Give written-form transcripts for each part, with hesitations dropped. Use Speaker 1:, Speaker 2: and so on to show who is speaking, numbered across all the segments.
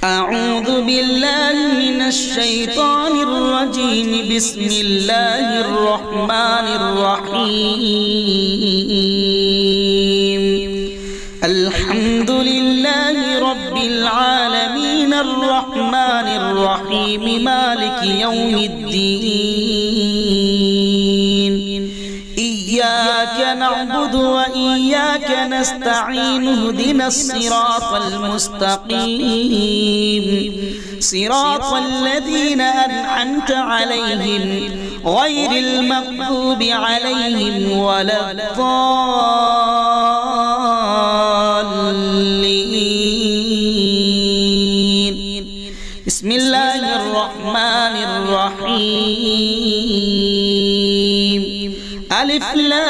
Speaker 1: أعوذ بالله من الشيطان الرجيم. بسم الله الرحمن الرحيم. الحمد لله رب العالمين الرحمن الرحيم مالك يوم الدين. إياك نعبد وإياك نستعين. اهدنا الصراط المستقيم صراط الذين أنعمت عليهم غير المغضوب عليهم ولا الضالين. بسم الله الرحمن الرحيم. ألف لام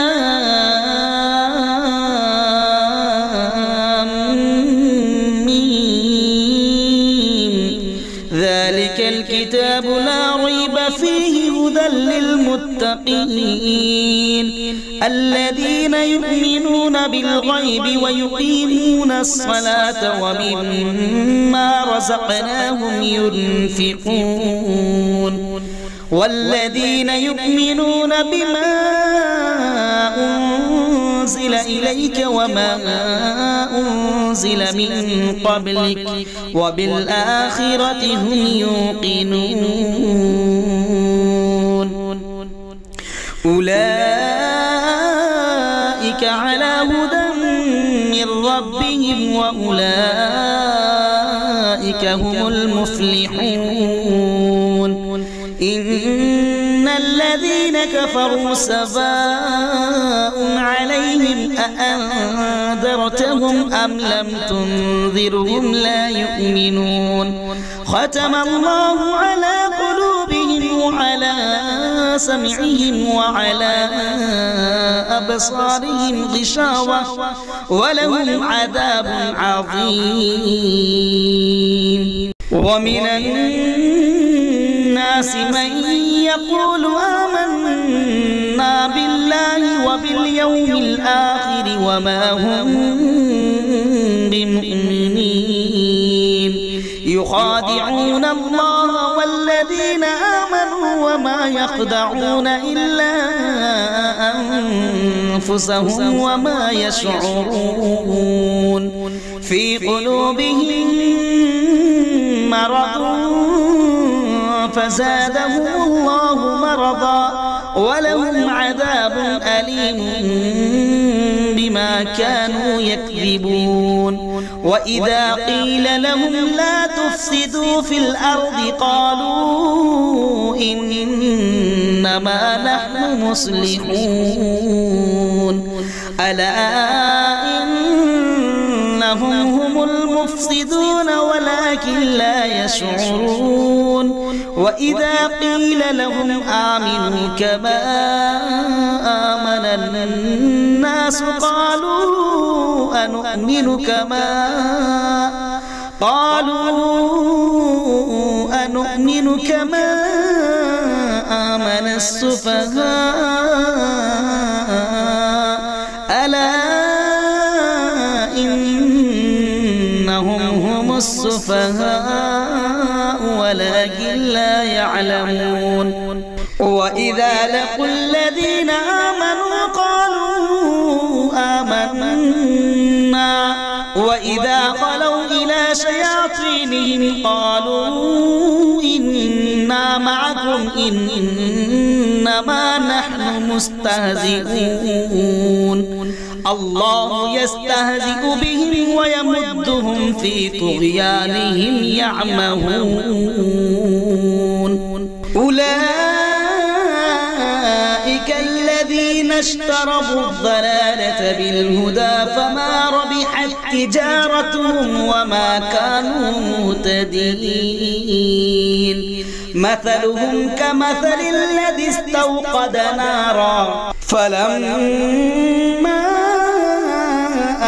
Speaker 1: ميم. ذلك الكتاب لا ريب فيه هدى للمتقين الذين يؤمنون بالغيب ويقيمون الصلاة ومما رزقناهم ينفقون والذين يؤمنون بما أنزل إليك وما أنزل من قبلك وبالآخرة هم يوقنون. أولئك على هدى من ربهم وأولئك هم المفلحون. إن الذين كفروا سواء عليهم أأنذرتهم أم لم تنذرهم لا يؤمنون. ختم الله على قلوبهم وعلى سمعهم وعلى أبصارهم غشاوة ولهم عذاب عظيم. ومن الناس من يقول آمنا بالله وباليوم الآخر وما هم بمؤمنين. يخادعون الله والذين آمنوا وما يخدعون إلا أنفسهم وما يشعرون. في قلوبهم مرض فزادهم الله مرضا ولهم عذاب أليم بما كانوا يكذبون. وإذا قيل لهم لا تفسدوا في الأرض قالوا إنما نحن مصلحون. ألا إنهم هم المفسدون ولكن لا يشعرون. وإذا قيل لهم آمنوا كما آمن الناس قالوا أنؤمن كما آمن السفهاء. ألا إنهم هم السفهاء ولكن لا يعلمون. وإذا لقوا الذين آمنوا قالوا آمنا وإذا خلوا إلى شياطينهم قالوا إنا معكم إنما نحن مستهزئون. الله يستهزئ بهم ويمدهم في طغيانهم يعمهون. أولئك الذين اشتروا الضلالة بالهدى فما ربحت تجارتهم وما كانوا مهتدين. مثلهم كمثل الذي استوقد نارا فلما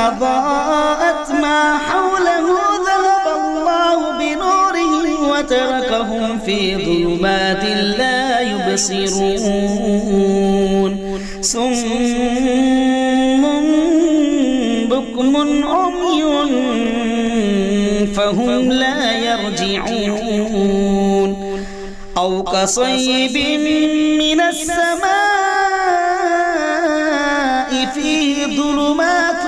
Speaker 1: أضاءت ما حوله ذهب الله بنورهم وتركهم في ظلمات لا يبصرون. صم بكم عمي فهم لا يرجعون أو كصيب من السماء فيه ظلمات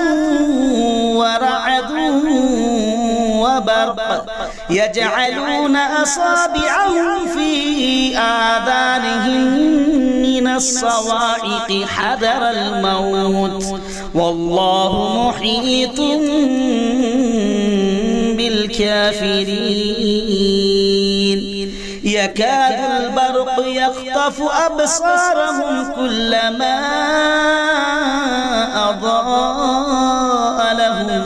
Speaker 1: ورعد وبرق يجعلون أصابعهم في آذانهم من الصواعق حذر الموت والله محيط بالكافرين يكاد البرق يخطف أبصارهم كلما أضاء لهم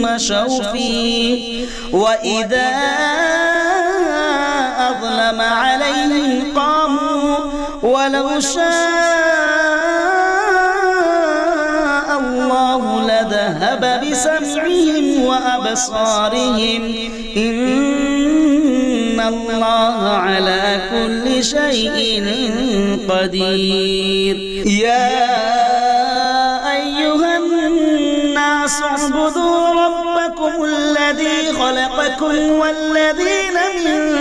Speaker 1: مشوا فيه وإذا أظلم عليهم قاموا ولو شاء الله لذهب بسمعهم وأبصارهم إن الله على كل شيء قدير يا أيها الناس اعبدوا ربكم الذي خلقكم والذين من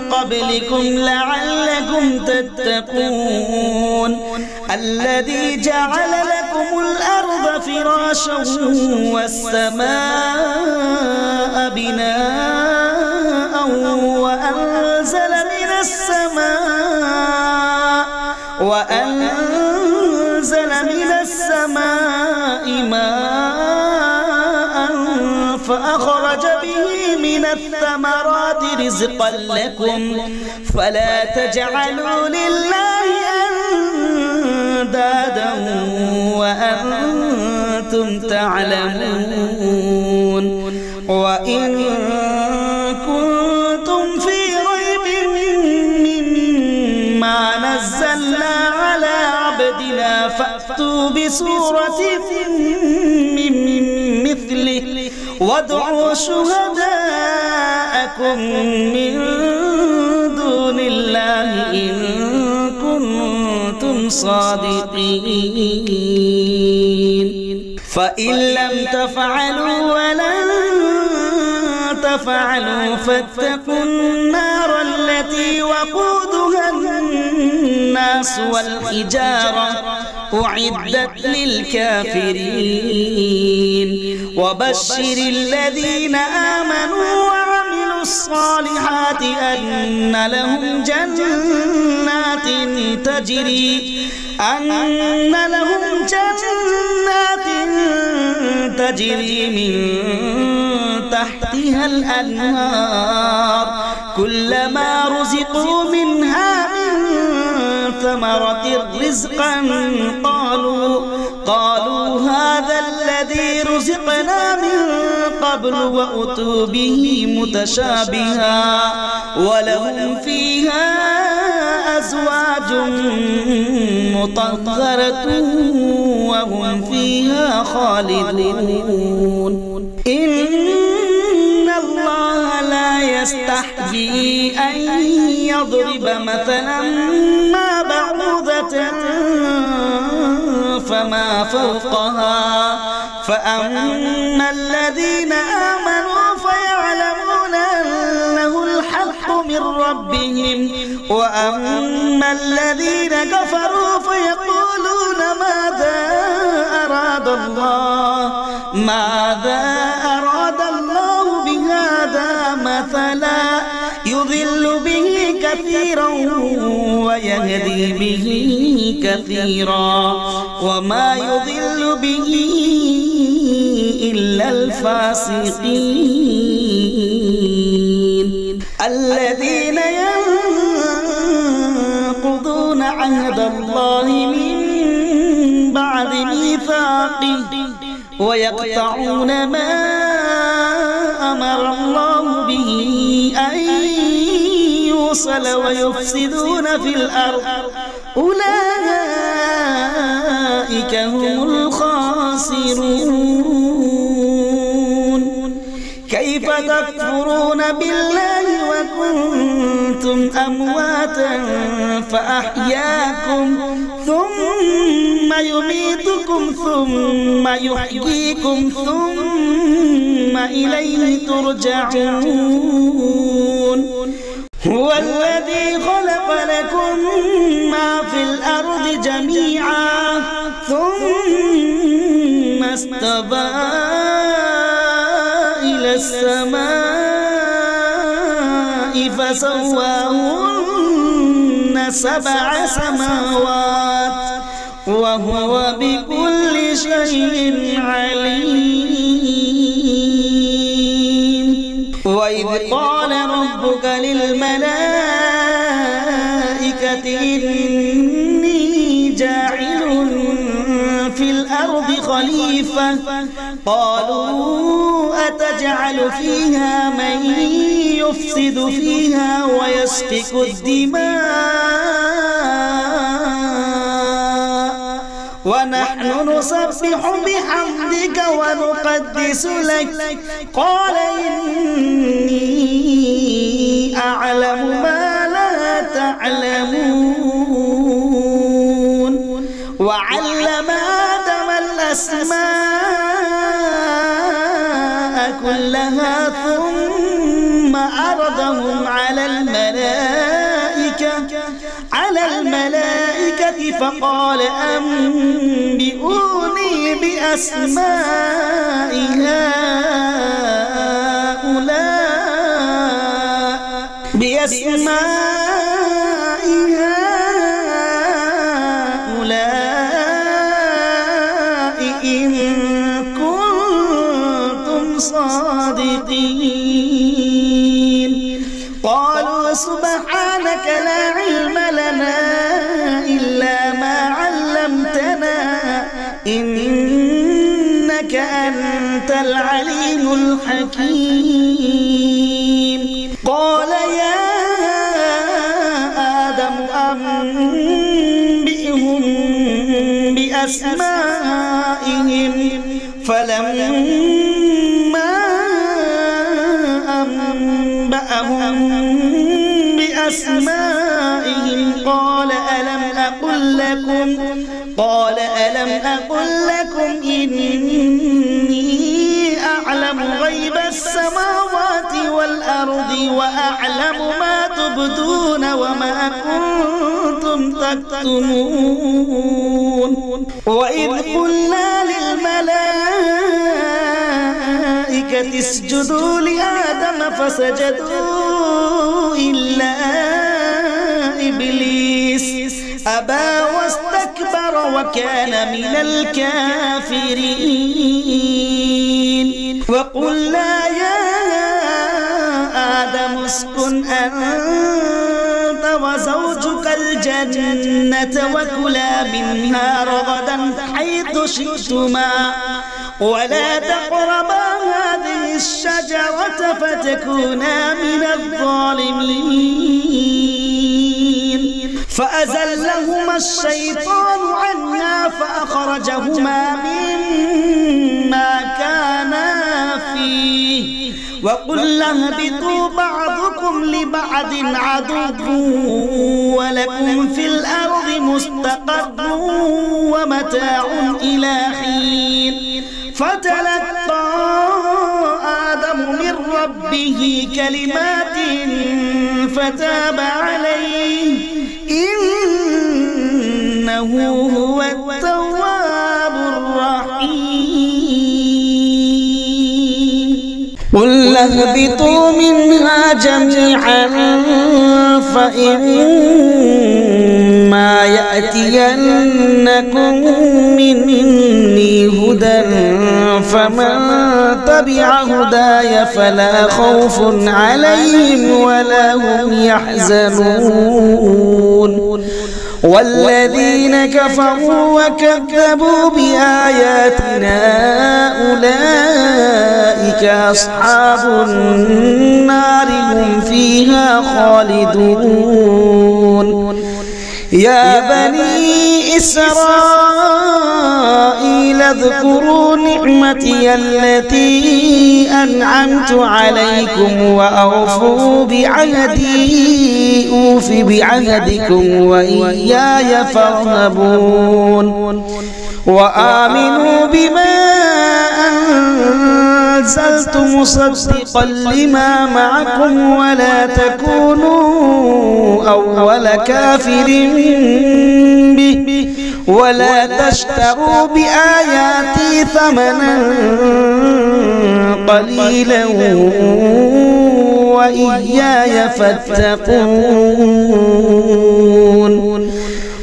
Speaker 1: قبلكم لعلكم تتقون الذي جعل لكم الأرض فراشا والسماء بناء وأنزل من السماء ماء فأخرج به من الثمرات رزقا لكم فلا تجعلوا لله أندادا وأنتم تعلمون وإن كنتم في ريب مما نزلنا على عبدنا فأتوا بسورة من مثله وادعوا شهداءكم من دون الله إن كنتم صادقين فإن لم تفعلوا ولن تفعلوا فاتقوا النار التي وقودها الناس والحجارة أعدت للكافرين وبشر الذين آمنوا وعملوا الصالحات أن لهم جنات تجري من تحتها الأنهار كلما رزقوا منها من ثمرة رزقا قالوا هذا الذي رزقنا من قبل وأتوا به متشابها ولهم فيها أزواج مطهرة وهم فيها خالدون إن الله لا يستحيي أن يضرب مثلا ما بعوضة فما فوقها فأما الذين آمنوا فيعلمون أنه الحق من ربهم وأما الذين كفروا فيقولون ماذا أراد الله بهذا مثلا يضل به كثيرا ويهدي به كثيرا وما يضل به إلا الفاسقين الذين ينقضون عهد الله من بعد ميثاقه ويقطعون ما أمر الله به أن يوصل ويفسدون في الأرض أولئك هم الخاسرون كيف تكفرون بالله وكنتم أمواتا فأحياكم ثم ثم يميتكم ثم يحييكم ثم إليه ترجعون هو الذي خلق لكم ما في الأرض جميعا ثم استوى إلى السماء فسواهن 7 سماوات وهو بكل شيء عليم وإذ قال ربك للملائكة إني جاعل في الأرض خليفة قالوا أتجعل فيها من يفسد فيها ويسفك الدماء ونحن نسبح بحمدك ونقدس لك قال إني أعلم ما لا تعلمون وعلم آدم الأسماء كلها ثم عرضهم على الملائكة فقال أنبئوني بأسماء هؤلاء إن كنتم صادقين قالوا سبحانك لا علم لنا إلا ما علمتنا إنك أنت العليم الحكيم قال يا آدم أنبئهم بأسمائهم فلما أنبأهم بأسمائهم قال ألم أقل لكم إني أعلم غيب السماوات والأرض وأعلم ما تبدون وما كنتم تكتمون وإذ قلنا للملائكة اسجدوا لآدم فسجدوا إلا إبليس أبى واستكبر وكان من الكافرين وقلنا يا آدم اسكن أنت وزوجك الجنة وكلا منها رغدا حيث شئتما ولا تقربا هذه الشجرة فتكونا من الظالمين فأزلهما الشيطان عنها فأخرجهما مما كانا فيه وقلنا اهبطوا بعضكم لبعض عدو ولكم في الأرض مستقر ومتاع إلى حين فتلقى آدم من ربه كلمات فتاب عليه إنه هو التواب الرحيم قل اهبطوا منها جميعا فإما يأتينكم مني هدى فمن تبع هداي فلا خوف عليهم ولا هم يحزنون والذين كفروا وكذبوا بآياتنا أولئك أصحاب النار هم فيها خالدون يا بني إسرائيل اذكروا نعمتي التي أنعمت عليكم وأوفوا بعهدي أوف بعهدكم وإياي فارهبون وآمنوا بما أنزلت مصدقا لما معكم ولا تكونوا أول كافر به ولا تشتروا بآياتي ثمنا قليلا وإياي فاتقون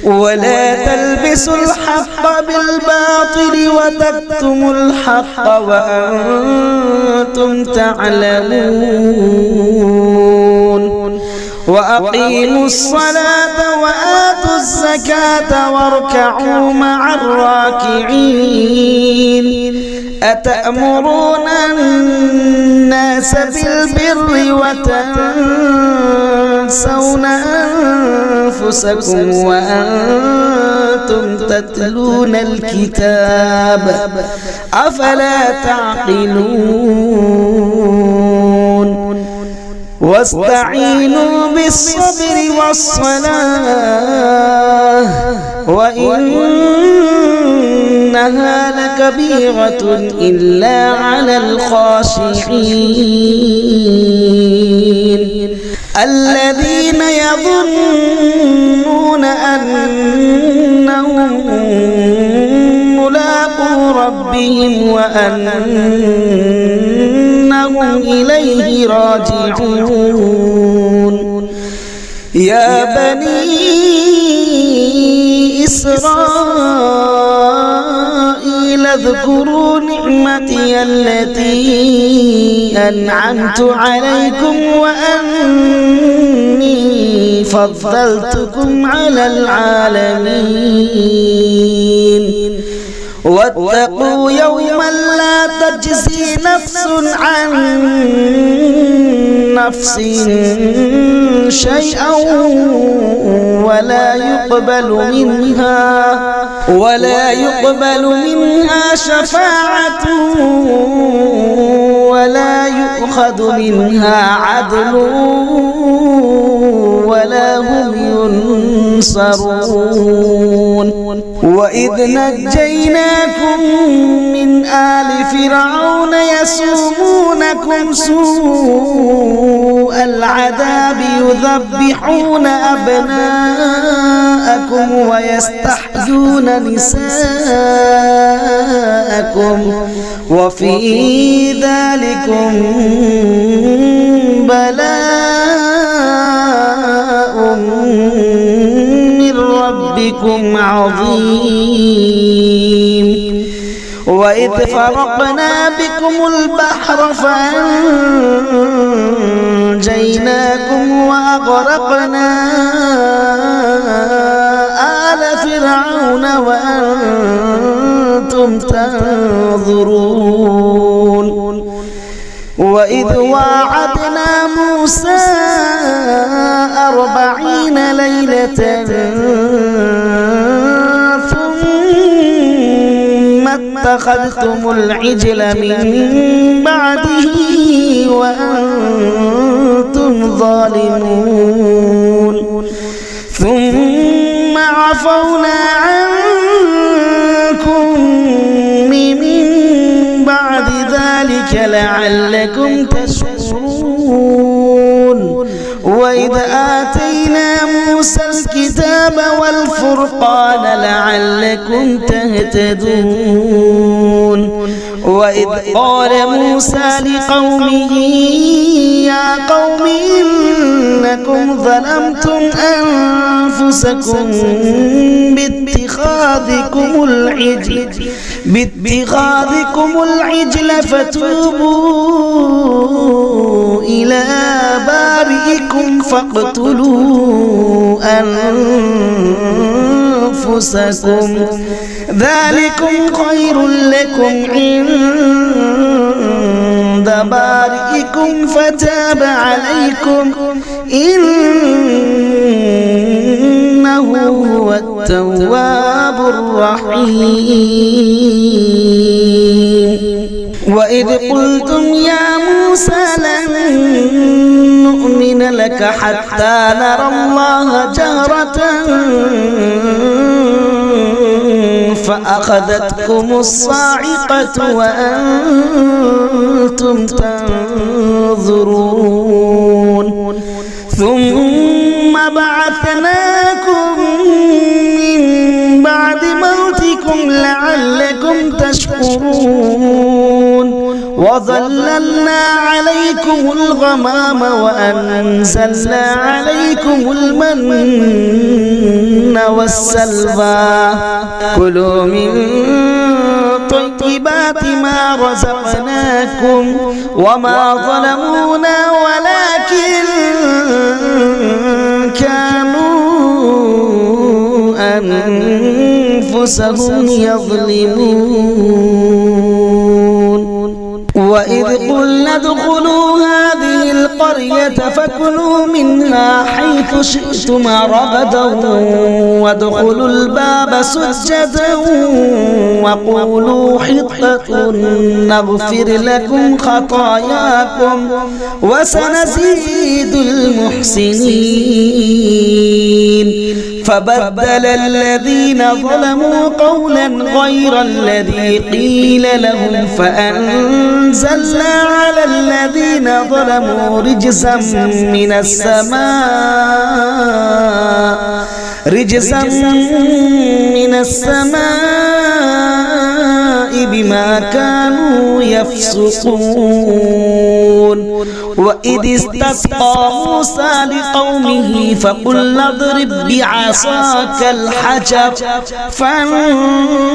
Speaker 1: ولا تلبسوا الحق بالباطل وتكتموا الحق وأنتم تعلمون وأقيموا الصلاة وآتوا الزكاة واركعوا مع الراكعين أتأمرون الناس بالبر وتنسون أنفسكم وأنتم تتلون الكتاب أفلا تعقلون واستعينوا بالصبر والصلاة وإنها لكبيرة إلا على الخاشعين الذين يظنون أنهم ملاقو ربهم وأنهم إليه راجعون يا بني إسرائيل اذكروا نعمتي التي أنعمت عليكم وأني فضلتكم على العالمين واتقوا يوما لا تجزي نفس عن نفس شيئا ولا يقبل منها شفاعة ولا يؤخذ منها عدل ولا هم ينصرون وإذ نجيناكم من آل فرعون يسومونكم سوء العذاب يذبحون أبناءكم ويستحيون نساءكم وفي ذلكم بلاء من ربكم عظيم وإذ فرقنا بكم البحر فأنجيناكم وأغرقنا آل فرعون وأنتم تنظرون وإذ واعدنا موسى 40 ليلة ثم اتخذتم العجل من بعده وأنتم ظالمون ثم عفونا عنكم من بعد ذلك لعلكم تشكرون وإذ آتينا موسى الكتاب والفرقان لعلكم تهتدون وإذ قال موسى لقومه يا قوم إنكم ظلمتم أنفسكم باتخاذكم العجل فتوبوا إلى بارئكم فاقتلوا أنفسكم ذلكم خير لكم عند بارئكم فتاب عليكم إنه هو التواب الرحيم وإذ قلتم يا موسى لن نؤمن لك حتى نرى الله جهرة فأخذتكم الصاعقة وأنتم تنظرون ثم بعثناكم من بعد موتكم لعلكم تشكرون وظللنا عليكم الغمام وأنزلنا عليكم المن والسلوى كلوا من طيبات ما رزقناكم وما ظلمونا ولكن كانوا أنفسهم يظلمون وإذ قلنا ادخلوا هذه القرية فكلوا منها حيث شئتم رغدا وادخلوا الباب سجدا وقولوا حطة نغفر لكم خطاياكم وسنزيد المحسنين فبدل الذين ظلموا قولا غير الذي قيل لهم فأنزلنا على الذين ظلموا رجزا من السماء بما كانوا يفسقون وإذ استسقى موسى لقومه فقلنا اضرب بعصاك الحجر فانفجرت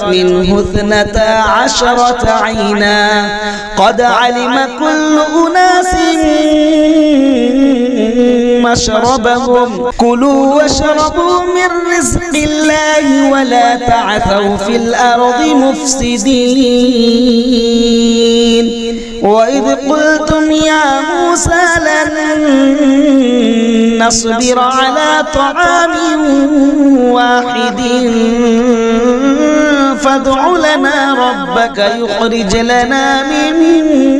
Speaker 1: منه 12 عينا قد علم كل أناس مشربهم كلوا واشربوا من رزق الله ولا تعثوا في الأرض مفسدين وإذ قلتم يا موسى لن نصبر على طعام واحد فادع لنا ربك يخرج لنا مما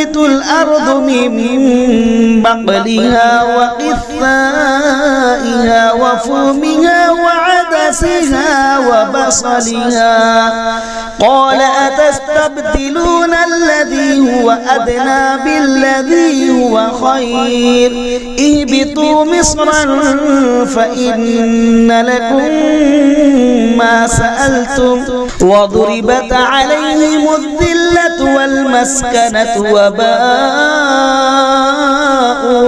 Speaker 1: تنبت الأرض من بقلها وقثائها وفومها وعدسها وبصلها قال أتستبدلون الذي هو أدنى بالذي هو خير اهبطوا مصرا فإن لكم ما سألتم وضربت عليهم الذلة والمسكنة وباءوا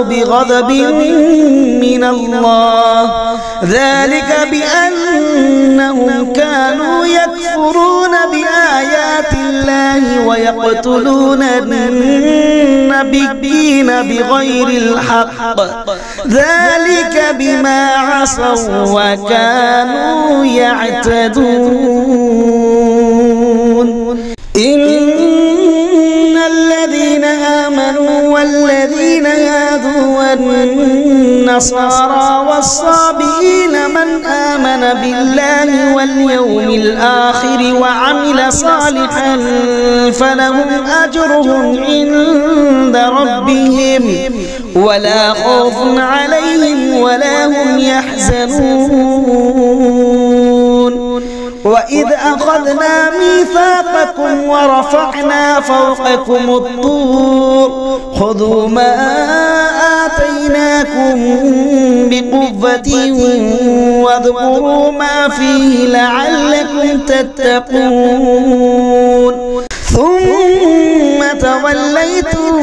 Speaker 1: بغضب من الله ذلك بأنهم كانوا يكفرون بآيات الله ويقتلون النبيين بغير الحق ذلك بما عصوا وكانوا يعتدون إن الذين آمنوا والذين هادوا والنصارى والصابئين من آمن بالله واليوم الآخر وعمل صالحا فلهم أجرهم عند ربهم ولا خوف عليهم ولا هم يحزنون وإذ أخذنا ميثاقكم ورفعنا فوقكم الطور خذوا ما آتيناكم بقوة واذكروا ما فيه لعلكم تتقون ثم توليتم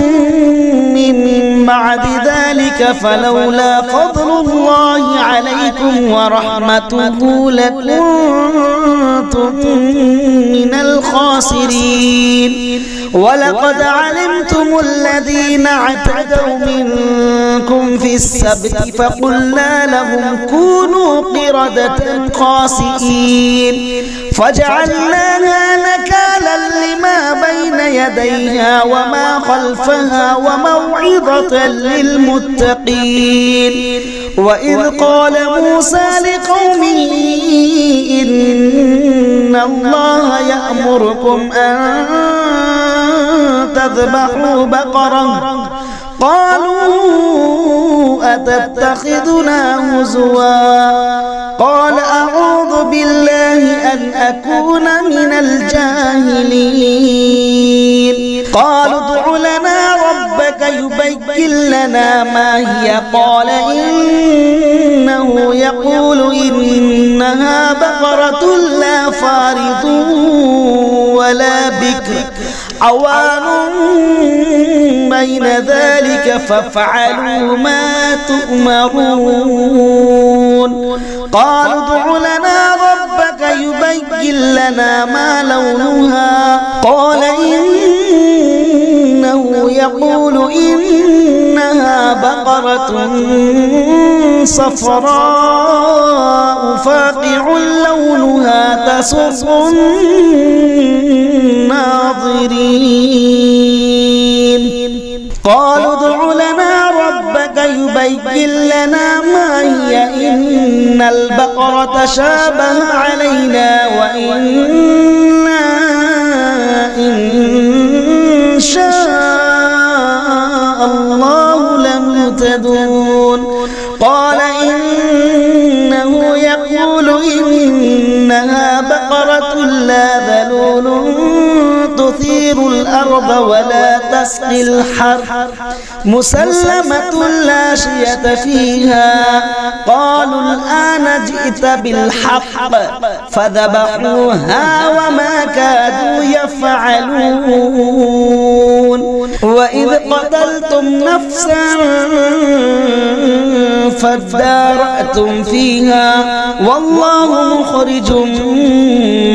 Speaker 1: من بعد ذلك فلولا فضل الله عليكم ورحمته لكنتم من الخاسرين ولقد علمتم الذين اعتدوا منكم في السبت فقلنا لهم كونوا قردة خاسئين فجعلناها نكالا لما بين يديها وما خلفها وموعظة للمتقين. وإذ قال موسى لقومه إن الله يأمركم أن تذبحوا بقرة قالوا أتتخذنا هزوا قال أعوذ بالله أن أكون من الجاهلين. قالوا ادع لنا ربك يبين لنا ما هي قال إنه يقول إنها بقرة لا فارض ولا بكر عوان بين ذلك فافعلوا ما تؤمرون. قالوا ادع لنا ربك يبين لنا ما لونها قال إنه يقول إنها بقرة صفراء فاقع لونها تسر الناظرين. قالوا ادع لنا ربك يبين لنا ما هي إن البقرة شابه علينا وإنا إن شاء الله لمهتدون. قال إنه يقول إنها بقرة لا ذلول تثير الأرض ولا تسقي الحرث مسلمة لا شية فيها. قالوا الآن جئت بالحق فذبحوها وما كادوا يفعلون. وإذ قتلتم نفسا فادارأتم فيها والله مخرج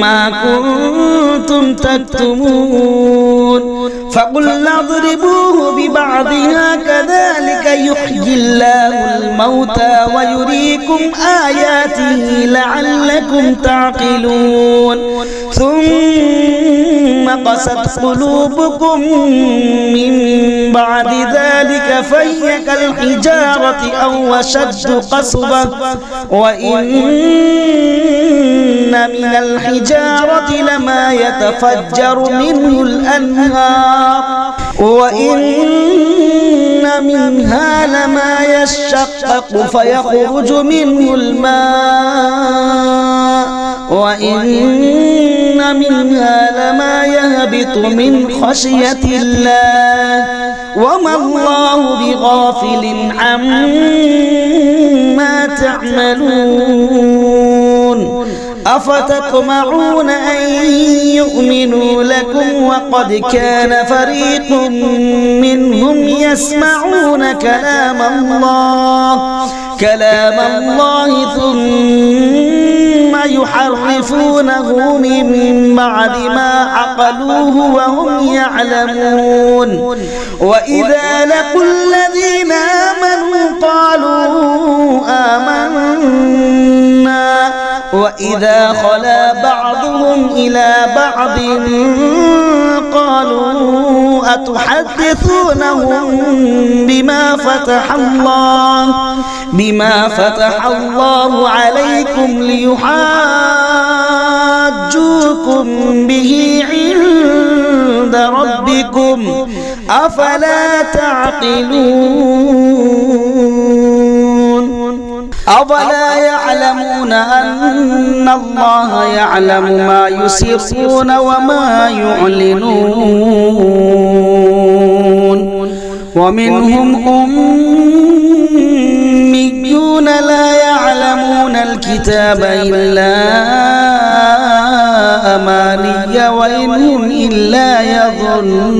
Speaker 1: ما كنتم تكتمون. فقلنا اضربوه ببعضها كذلك يحيي الله الموتى ويريكم آياته لعلكم تعقلون. ثم قست قلوبكم من بعد ذلك فهي كالحجارة أو أشد قسوة وإن من الحجارة لما يتفجر منه الأنهار وإن منها لما يشقق فيخرج منه الماء وإن منها لما يهبط من خشية الله وما الله بغافل عما تعملون. أفتطمعون أن يؤمنوا لكم وقد كان فريق منهم يسمعون كلام الله ثم يحرفونه من بعد ما عقلوه وهم يعلمون. وإذا لقوا الذين آمنوا قالوا آمنا وإذا خلا بعضهم إلى بعض قالوا أتحدثونهم بما فتح الله عليكم ليحاجوكم به عند ربكم أفلا تعقلون. أفلا يعلمون أن الله يعلم ما يسرون وما يعلنون. ومنهم أميون لا يعلمون الكتاب إلا أماني وإن هم إلا يظنون.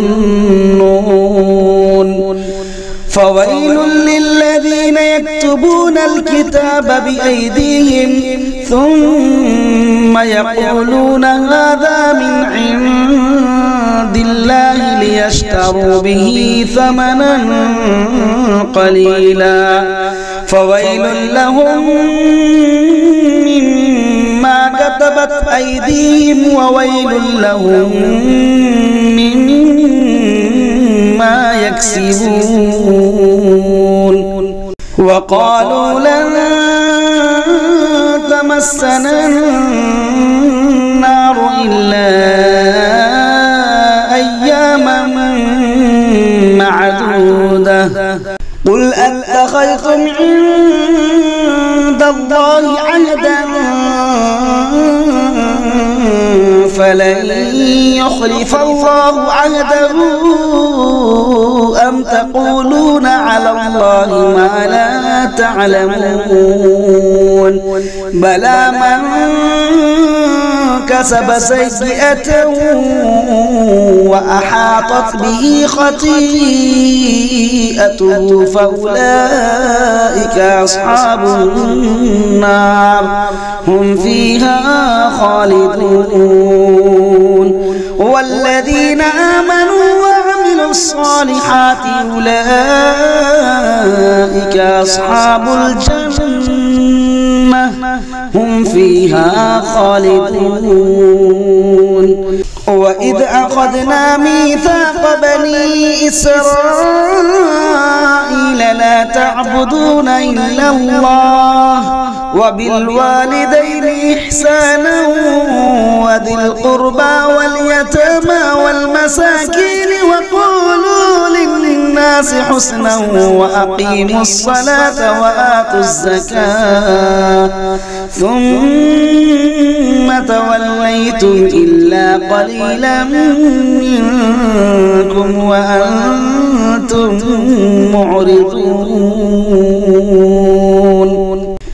Speaker 1: فويل للذين يكتبون الكتاب بأيديهم ثم يقولون هذا من عند الله ليشتروا به ثمنا قليلا فويل لهم مما كتبت أيديهم وويل لهم مما يكسبون وقالوا لن تمسنا النار إلا أياما معدودة قل أتخذتم عند الله عهدا فلن يخلف الله عهده أم تقولون على الله ما لا تعلمون بلى من كسب سيئة وأحاطت به خطيئته فأولئك أصحاب النار هم فيها خالدون والذين آمنوا وعملوا الصالحات أولئك أصحاب الجنة هم فيها خالدون وإذ أخذنا ميثاق بني إسرائيل لا تعبدون إلا الله وبالوالدين إحسانا وذي القربى واليتامى والمساكين وقولوا للناس حسنا وأقيموا الصلاة وآتوا الزكاة ثم توليتم إلا قليلا منكم وأنتم معرضون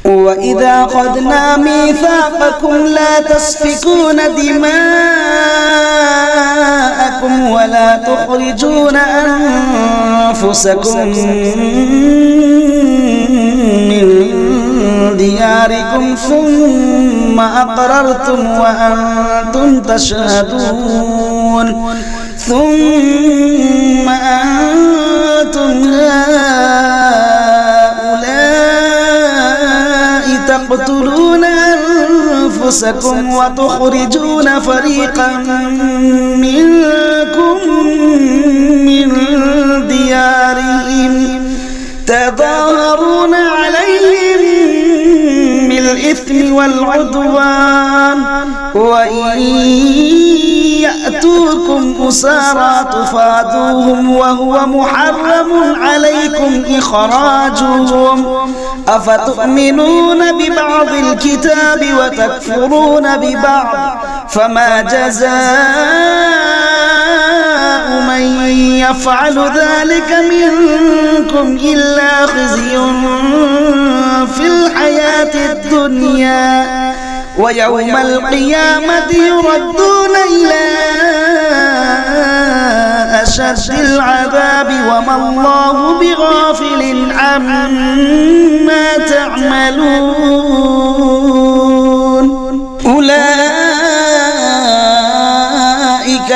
Speaker 1: وإذا أخذنا ميثاقكم لا تسفكون دماءكم ولا تخرجون أنفسكم من دياركم ثم أقررتم وأنتم تشهدون ثم أنتم تقتلون أنفسكم وتخرجون فريقا منكم من ديارهم تظاهرون عليهم بالإثم والعدوان وإن يأتوكم أسارى تفادوهم وهو محرم عليكم إخراجهم أفتؤمنون ببعض الكتاب وتكفرون ببعض فما جزاء من يفعل ذلك منكم إلا خزي في الحياة الدنيا ويوم القيامة يردون إلى أشد العذاب وما الله بغافل عما تعملون أولئك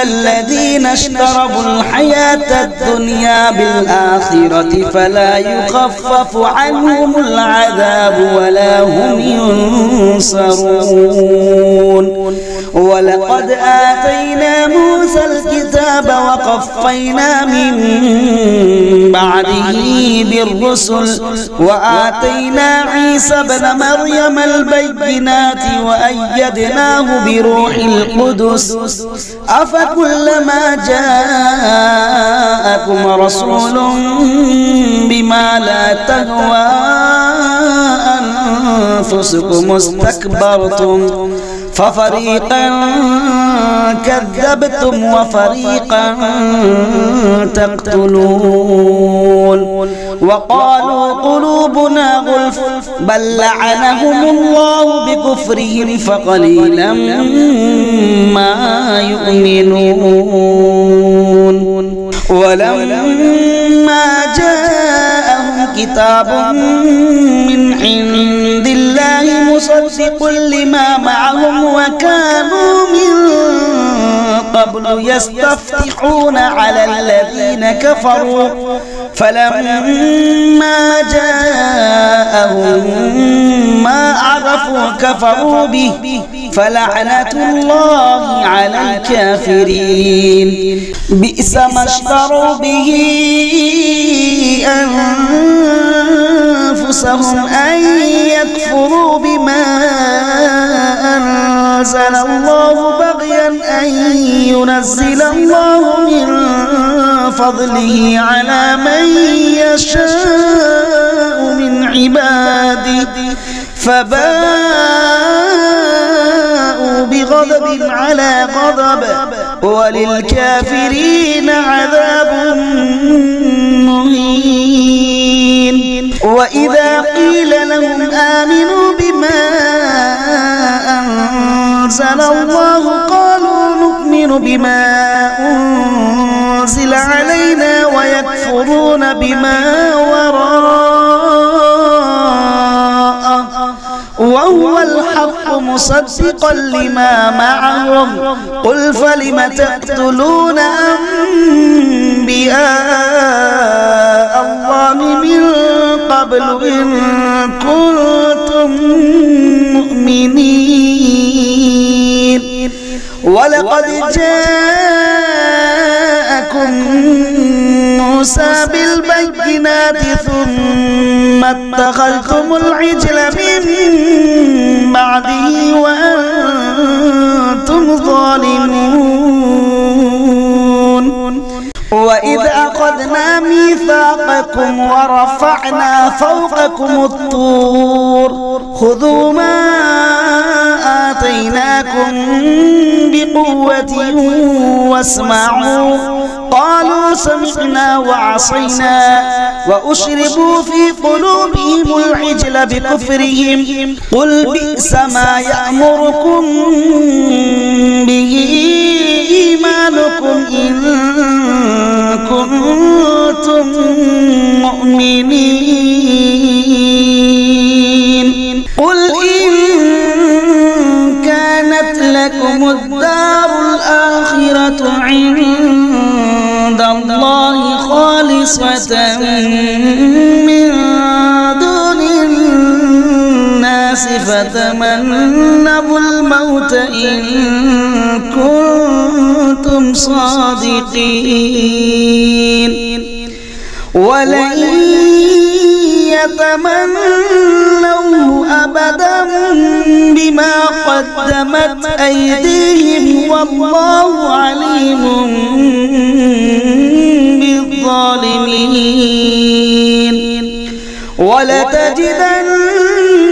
Speaker 1: الذين اشتروا الحياة الدنيا بالآخرة فلا يخفف عنهم العذاب ولا هم ينصرون ولقد آتينا موسى الكتاب وقفينا من بعده بالرسل وآتينا عيسى ابن مريم البينات وأيدناه بروح القدس أفكلما جاءكم رسول بما لا تهوى أنفسكم استكبرتم ففريقا كذبتم وفريقا تقتلون وقالوا قلوبنا غلف بل لعنهم الله بكفرهم فقليلا ما يؤمنون ولما جاءهم كتاب من عند الله مصدق لما معهم وكانوا من قبل يستفتحون على الذين كفروا فلما جاءهم ما عرفوا كفروا به فلعنة الله على الكافرين بئس ما اشتروا به أنفسهم أن يكفروا بما أنزل الله بغيا أن ينزل الله من فضله على من يشاء من عباده فباءوا بغضب على غضب وللكافرين عذاب مهين وإذا قيل لهم آمنوا بما أنزل الله قالوا نؤمن بما أنزل علينا ويكفرون بما وراءه وهو الحق مصدقا لما معهم قل فلم تقتلون أنبياء الله من قبل إن كنتم مؤمنين ولقد جاءكم موسى بالبينات ثم اتخذتم العجل من بعده وأنتم ظالمون وإذ أخذنا ميثاقكم ورفعنا فوقكم الطور خذوا ما آتيناكم بقوة واسمعوا قالوا سمعنا وعصينا وأشربوا في قلوبهم العجل بكفرهم قل بئس ما يأمركم به إيمانكم إن كنتم مؤمنين قل إن كانت لكم الدار الآخرة عند الله خالصة من دون الناس فتمنوا الموت إن كنتم صادقين ولن يتمنوه أبدا بما قدمت أيديهم والله عليم بالظالمين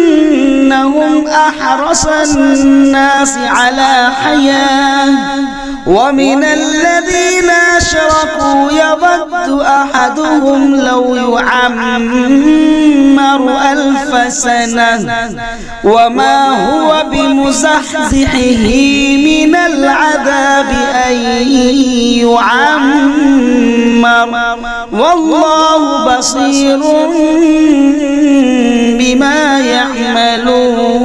Speaker 1: ولتجدنهم أحرص الناس على حياة ومن الذين أشركوا يود أحدهم لو يعمر 1000 سنة وما هو بمزحزحه من العذاب أن يعمر والله بصير بما يعملون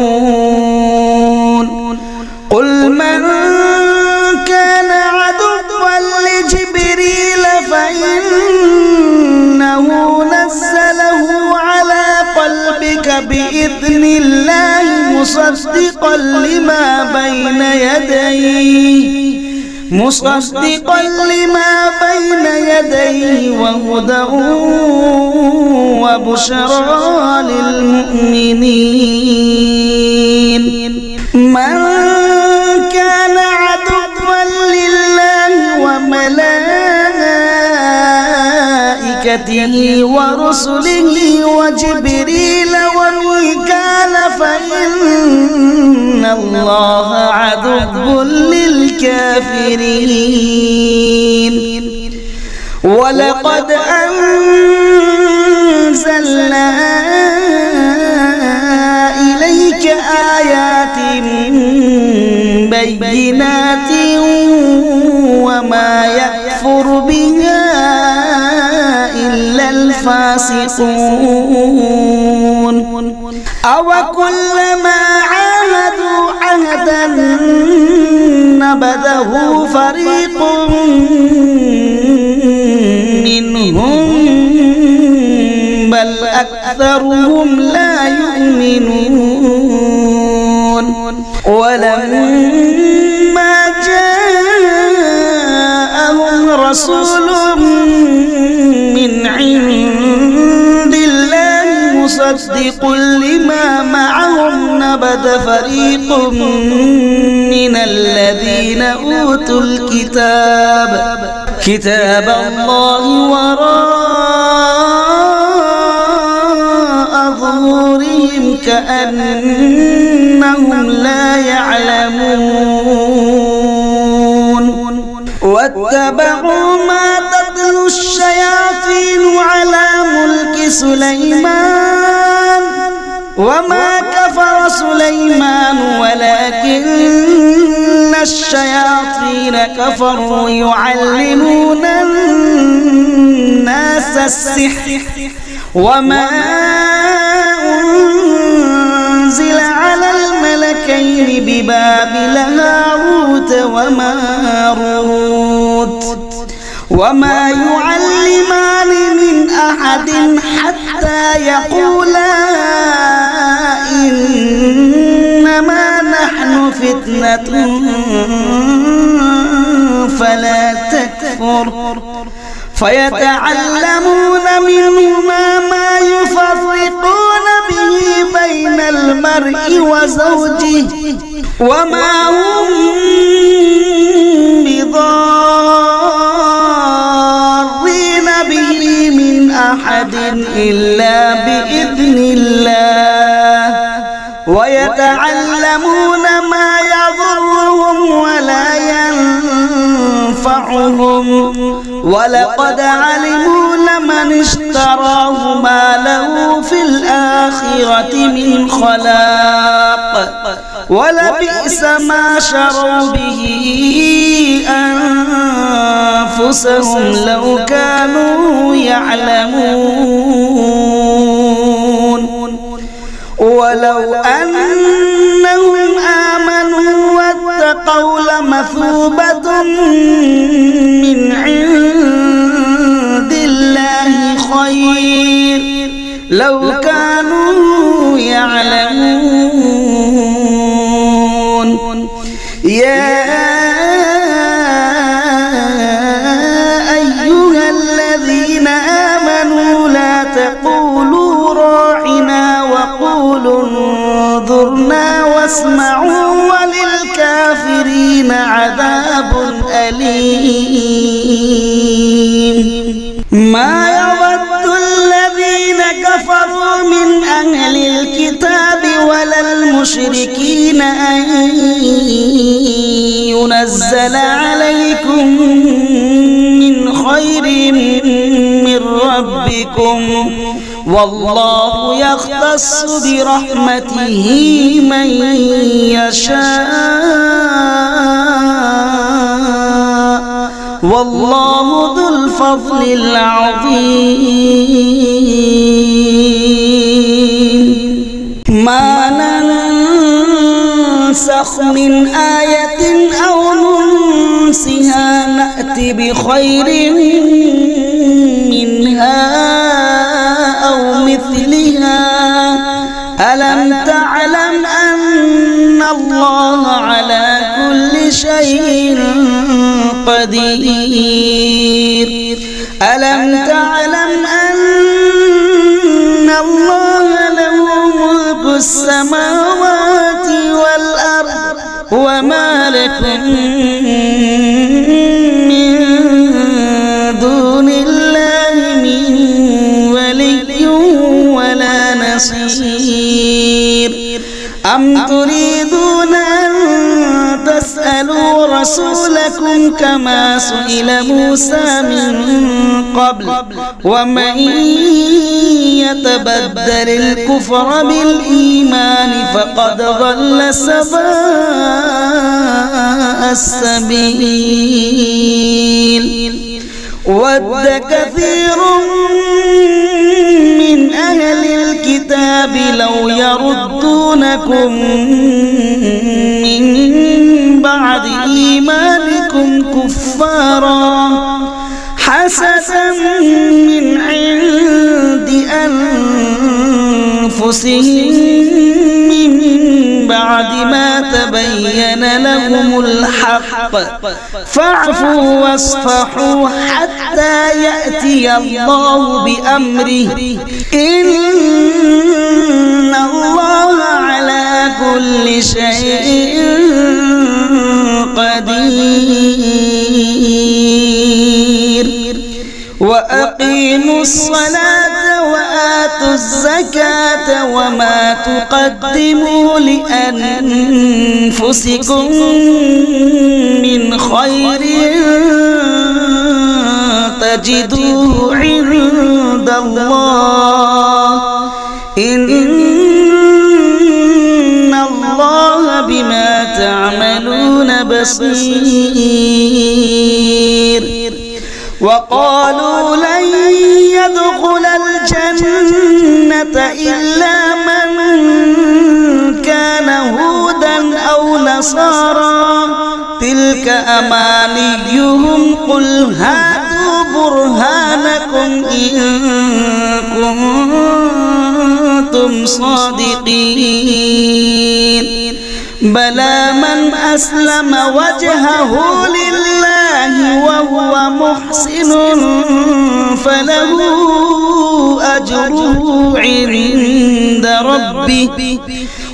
Speaker 1: قل من كان عدوا لجبريل فإنه نزله على قلبك بإذن الله مصدقا لما بين يديه وهدى وبشرى للمؤمنين من كان عدوا لله وملائكته ورسله وجبريل وميكال فإن الله عدو للكافرين ولقد أنزلنا إليك آيات بينات وما يكفر بها إلا الفاسقون أو كلما عاهدوا عهدا نبذه فريق منهم بل أكثرهم لا يؤمنون ولما جاءهم رسول من عند الله مصدق لما معهم نبذ فريق من الذين أوتوا كتاب الله وراء ظهورهم كأنهم لا يعلمون واتبعوا ما تتلو الشياطين على ملك سليمان وما كفر سليمان ولكن الشياطين كفروا يعلمون الناس السحر وما أنزل على الملكين ببابل هاروت وماروت وما يعلمان من أحد حتى يقولا إنما نحن فتنة فلا تكفر فيتعلمون منهما ما يفرقون به بين المرء وزوجه وما هم بضارين به من أحد إلا بإذن الله ويتعلمون ما يضرهم ولا ينفعهم ولقد علموا لمن اشتراه ما له في الآخرة من خلاق ولبئس ما شروا به أنفسهم لو كانوا يعلمون ولو أنهم آمنوا واتقوا لمثوبة من عند الله خير لو كانوا يعلمون يا أيها الذين آمنوا لا تقولوا راعنا وقولوا انظرنا واسمعوا وللكافرين عذاب أليم ما يود الذين كفروا من أهل الكتاب ولا المشركين أن ينزل عليكم من خير من ربكم والله يختص برحمته من يشاء والله ذو الفضل العظيم ما ننسخ من آية أو ننسها نأتي بخير منها أو مثلها ألم تعلم أن الله على كل شيء قدير ألم تعلم أن الله له ملك السماوات والأرض وما لكم من دون الله من ولي ولا نصير أم تريدون أن تسألوا رسولكم كما سئل موسى من قبل ومن يتبدل الكفر بالإيمان فقد ضل سواء السبيل ود كثير من أهل الكتاب لو يردونكم من بعد إيمانكم استكبارا حسدا من عند أنفسهم من بعد ما تبين لهم الحق فاعفوا واصفحوا حتى يأتي الله بأمره إن الله على كل شيء قدير وأقيموا الصلاة وآتوا الزكاة وما تقدموا لأنفسكم من خير تجدوه عند الله إن الله بما تعملون بصير وقالوا لن يدخل الجنة إلا من كان هودا أو نصارى تلك أمانيهم قل هاتوا برهانكم إن كنتم صادقين بلى من أسلم وجهه لله وهو محسن فله أجره عند ربه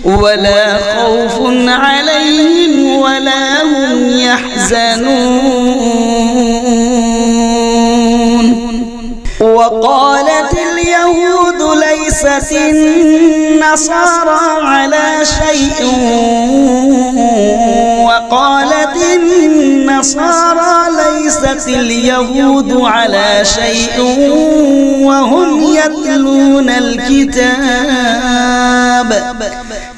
Speaker 1: ولا خوف عليهم ولا هم يحزنون وقالت اليهود ليست النصارى على شيء وقالت النصارى ليست اليهود على شيء وهم يتلون الكتاب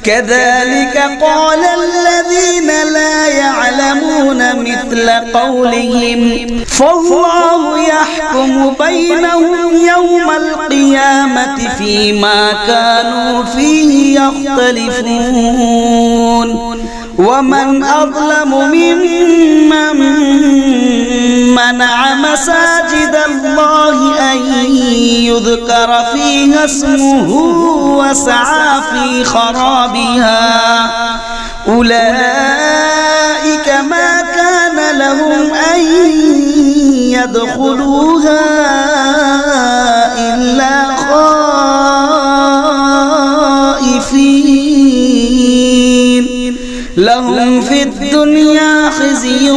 Speaker 1: كذلك قال الذين لا يعلمون مثل قولهم فالله يحكم بينهم يوم القيامة فيما كانوا فيه يختلفون ومن أظلم ممن منع مساجد الله أن يذكر فيها اسمه وسعى في خرابها أولئك ما كان لهم أن يدخلوها إلا خائفين لهم في الدنيا خزي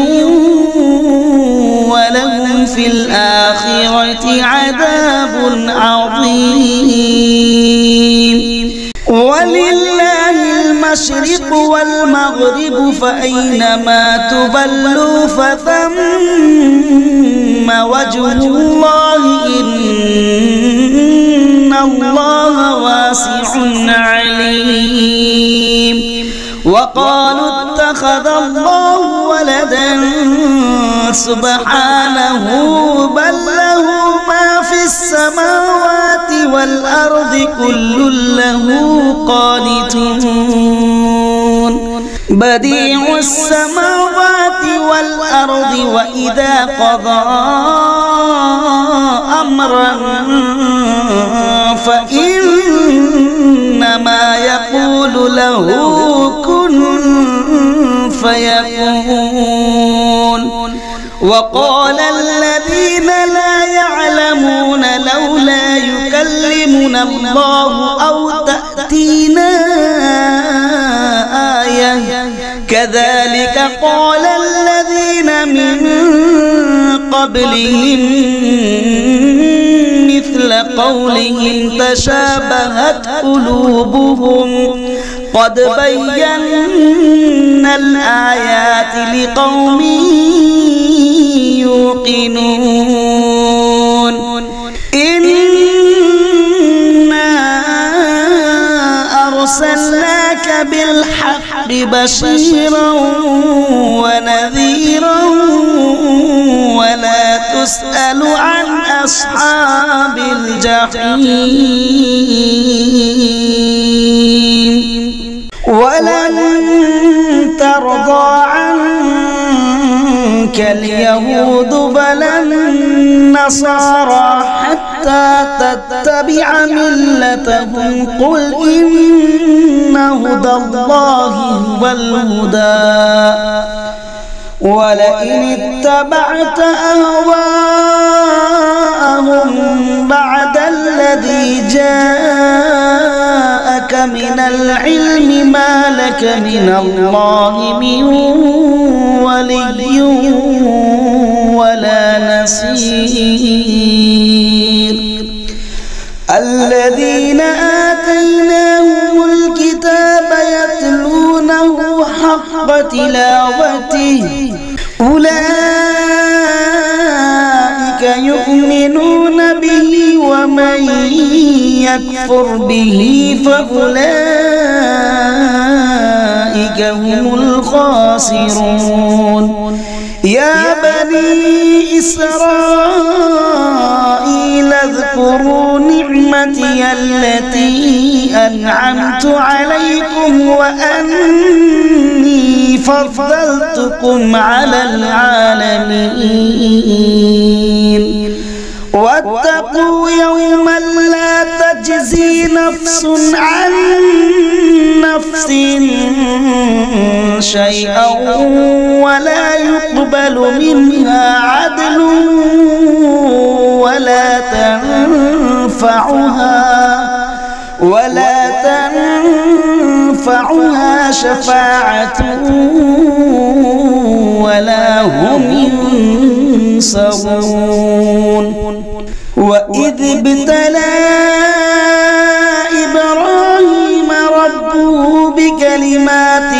Speaker 1: ولهم في الآخرة عذاب عظيم ولله المشرق والمغرب فأينما تولوا فثم وجه الله إن الله واسع عليم وقالوا اتخذ الله ولدا سبحانه بل له ما في السماوات والأرض كل له قانتون بديع السماوات والأرض وإذا قضى أمرا فإنما يقول له كن فيكون وقال الذين لا يعلمون لولا يكلمنا الله أو تأتينا آية كذلك قال الذين من قبلهم مثل قولهم تشابهت قلوبهم قد بينا الآيات لقوم يوقنون إنا أرسلناك بالحق بشيرا ونذيرا ولا تسأل عن أصحاب الجحيم ولن ترضى عنك كاليهود بل النصارى حتى تتبع ملتهم قل إن هدى الله هو الهدى ولئن اتبعت أهواءهم بعد الذي جاءك من العلم ما لك من الله من ولي ولا نصير الذين آتيناهم الكتاب يتلونه حق تلاوته أولئك يؤمنون به ومن يكفر به فأولئك هم الخاسرون يا بني إسرائيل اذكروا نعمتي التي أنعمت عليكم وأني فضلتكم على العالمين واتقوا يوما لا تجزي نفس عن نفس شيئا ولا يقبل منها عدل ولا تنفعها شفاعة ولا هم ينصرون وإذ ابتلى إبراهيم ربه بكلمات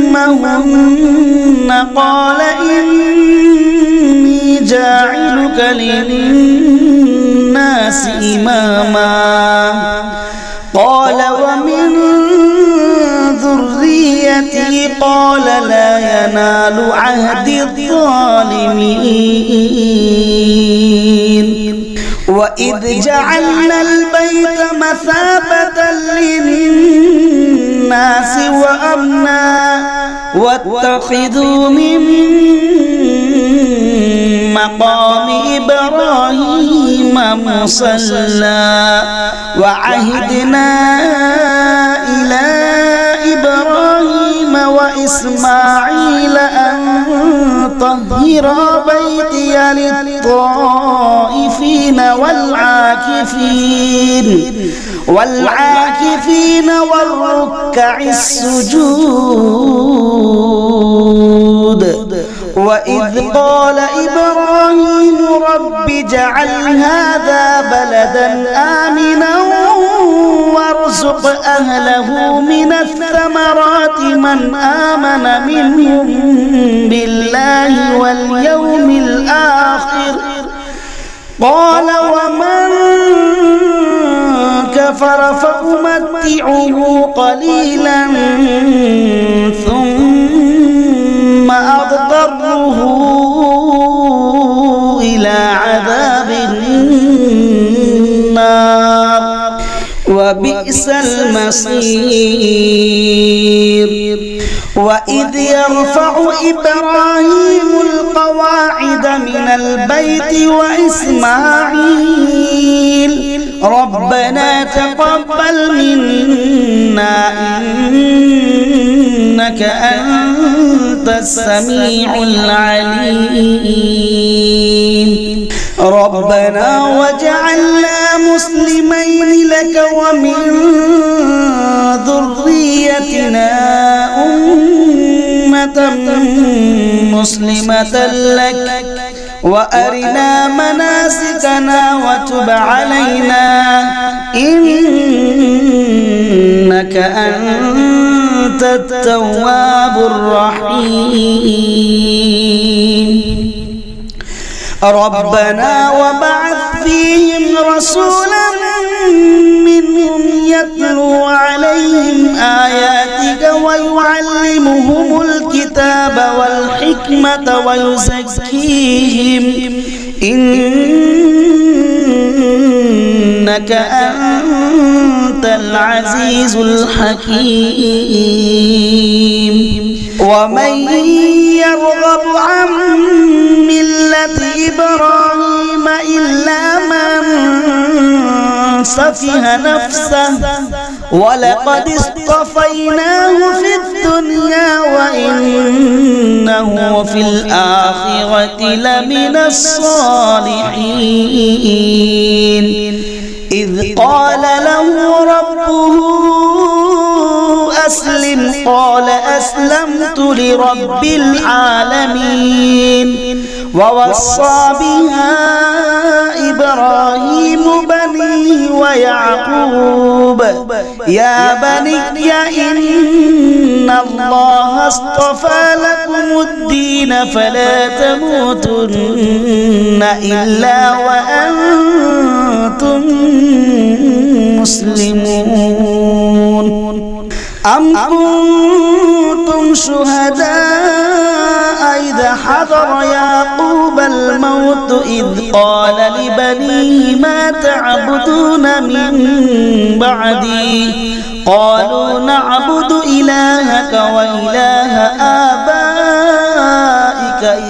Speaker 1: فأتمهن قال إني جاعلك للناس إماما قال ومن ذريتي قال لا ينال عهد الظالمين وإذ جعلنا البيت مثابة للناس وأمنا واتخذوا من مقام إبراهيم مصلى وعهدنا إلى إبراهيم وإسماعيل أن طهرا بيتي للطائفين والعاكفين والركع السجود وإذ قال إبراهيم رب اجعل هذا بلدا آمنا وارزق أهله من الثمرات من آمن منهم بالله واليوم الآخر قال ومن كفر فأمتعه قليلا ثم أضطره إلى عذاب النار وبئس المصير وإذ يرفع إبراهيم القواعد من البيت وإسماعيل ربنا تقبل منا إنك أنت السميع العليم ربنا وجعلنا مسلمين لك ومن ذريتنا أمة مسلمة لك وأرنا مناسكنا وتب علينا إنك أنت التواب الرحيم ربنا وبعث فيهم رسولا منهم يتلو عليهم آياتك ويعلمهم الكتاب والحكمة ويزكيهم إنك أنت العزيز الحكيم ومن يرغب عن ملة إبراهيم إلا من سفه نفسه ولقد اصطفيناه في الدنيا وإنه في الآخرة لمن الصالحين إذ قال له ربه أسلم قال أسلمت لرب العالمين ووصى بها إبراهيم بنيه ويعقوب يا بني إن الله اصطفى لكم الدين فلا تموتن إلا وأنتم مسلمون أم كنتم شهداء إذا حضر يعقوب الموت إذ قال لبنيه ما تعبدون من بعدي قالوا نعبد إلهك وإله آبائك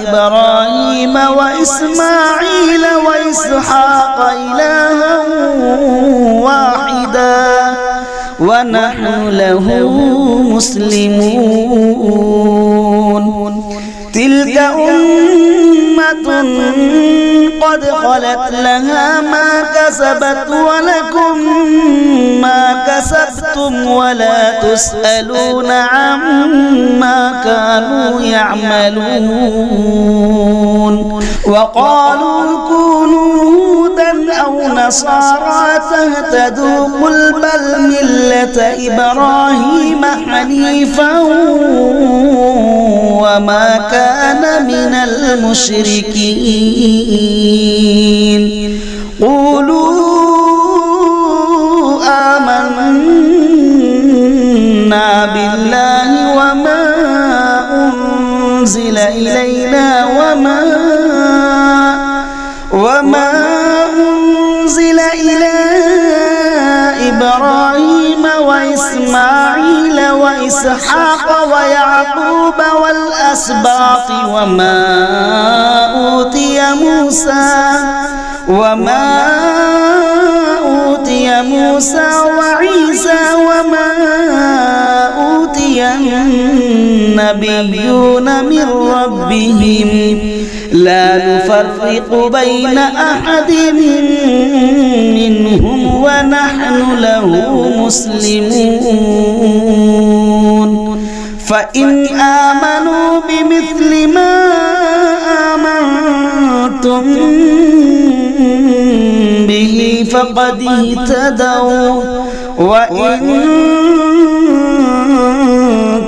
Speaker 1: إبراهيم وإسماعيل وإسحاق إلها واحدا ونحن له مسلمون تلك أمة قد خلت لها ما كسبت ولكم ما كسبتم ولا تسألون عما كانوا يعملون وقالوا كونوا هودا أو نصارى تهتدوا قل بل ملة إبراهيم حنيفا وما كان من المشركين قولوا آمنا بالله وما أنزل إلينا وما أنزل إلى إبراهيم وإسماعيل وإسحاق ويعقوب والأسباط وما أوتي موسى وعيسى وما أوتي النبيون من ربهم لا نفرق بين أحد منهم ونحن له مسلمون فإن آمنوا بمثل ما آمنتم به فقد اهتدوا وإن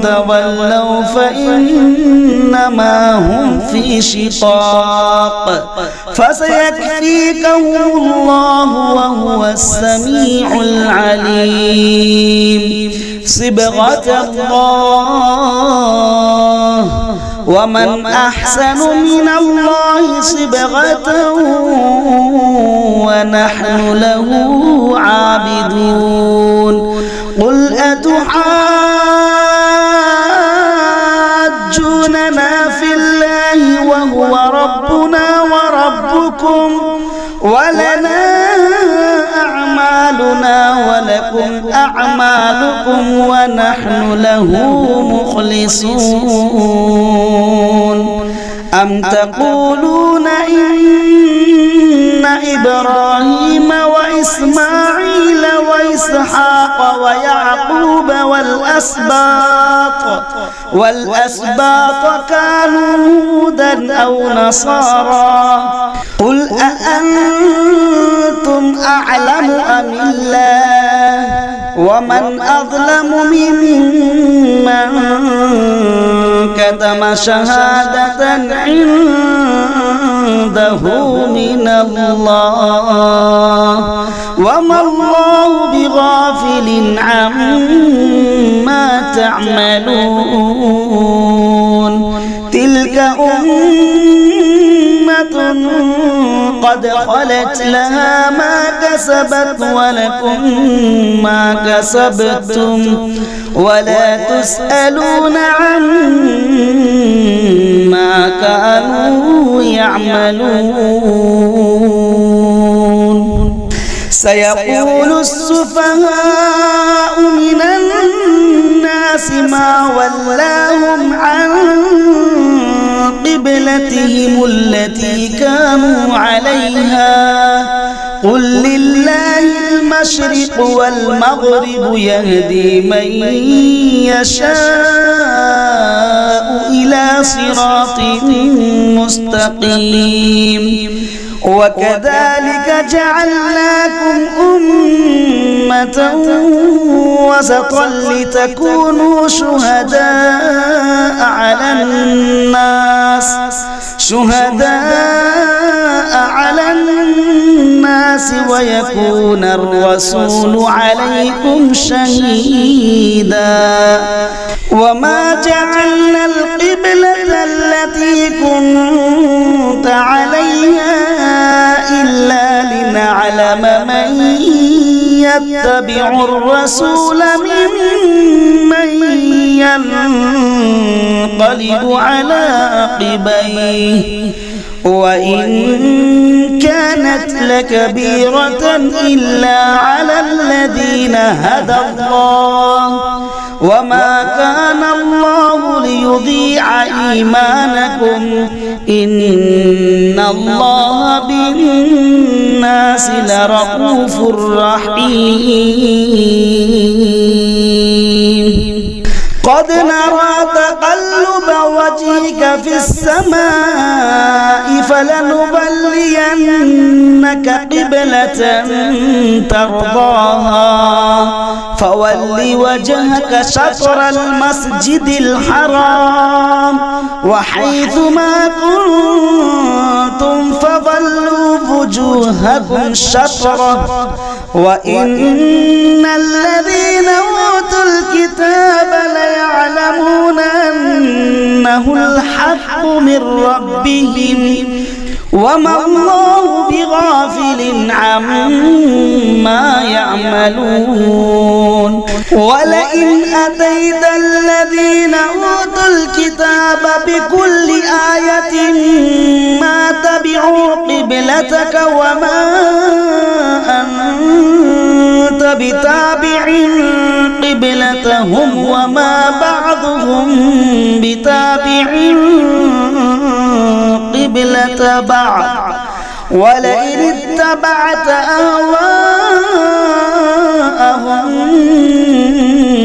Speaker 1: تولوا فإنما هم في شقاق فسيكفيكهم الله وهو السميع العليم صبغة الله ومن أحسن من الله صبغة ونحن له عابدون قل أتحاجوننا في الله وهو ربنا وربكم ولنا أعمالنا ولكم أعمالكم ونحن له مخلصون أم تقولون إن إبراهيم وإسماعيل وإسحاق ويعقوب والأسباط كانوا هودا أو نصارى قل أأنتم أعلم أم الله ومن أظلم ممن كتم شهادة عنده من الله وما الله بغافل عما تعملون تلك أمة أمة قد خلت لها ما كسبت ولكم ما كسبتم ولا تسألون عما كانوا يعملون سيقول السفهاء من الناس ما ولاهم عن قبلتهم التي كانوا عليها قل لله المشرق والمغرب يهدي من يشاء إلى صراط مستقيم وكذلك جعلناكم أمة وسطا لتكونوا شهداء على الناس ويكون الرسول عليكم شهيدا وما جعلنا القبلة التي كنت عليها إلا لنعلم من يتبع الرسول ممن ينقلب على عقبيه وإن كانت لكبيرة إلا على الذين هدى الله وما كان الله ليضيع إيمانكم إن الله بالناس لرؤوف رحيم قد نرى تقلب وجهك في السماء فلنولينك قبلة ترضاها فول وجهك شطر المسجد الحرام وحيث ما كنتم فولوا وجوهكم شطره وإن الذين أوتوا الكتاب ليعلمون أنه الحق من ربهم وما الله بغافل عما يعملون ولئن أتيت الذين أوتوا الكتاب بكل آية ما تبعوا قبلتك وما أنت بتابع قبلتهم وما بعضهم بتابع قبلة بعض ولئن اتبعت أهواءهم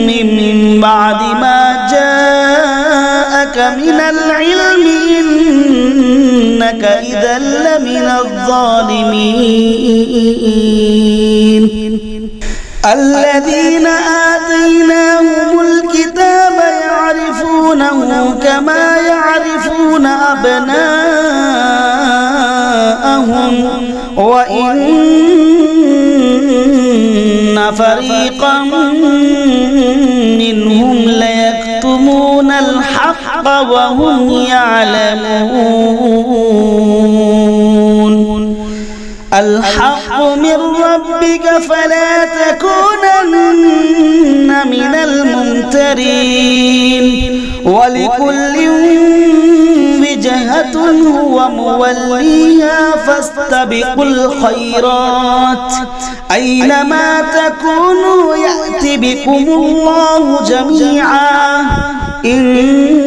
Speaker 1: من بعد ما جاءك من العلم إنك إذا لمن الظالمين الذين آتيناهم الكتاب يعرفونه كما يعرفون أبناءهم وإن فريقا منهم ليكتمون الحق وهم يعلمون الحق من ربك فلا تكونن من الممترين ولكل وجهة هو موليها فاستبقوا الخيرات أينما تكونوا يأت بكم الله جميعا إن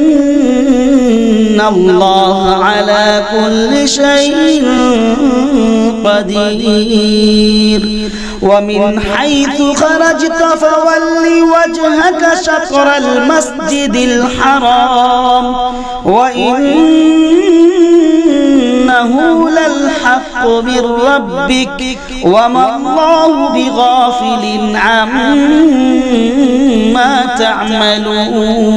Speaker 1: الله على كل شيء قدير ومن حيث خرجت فول وجهك شطر المسجد الحرام وإنه للحق من ربك وما الله بغافل عما تعملون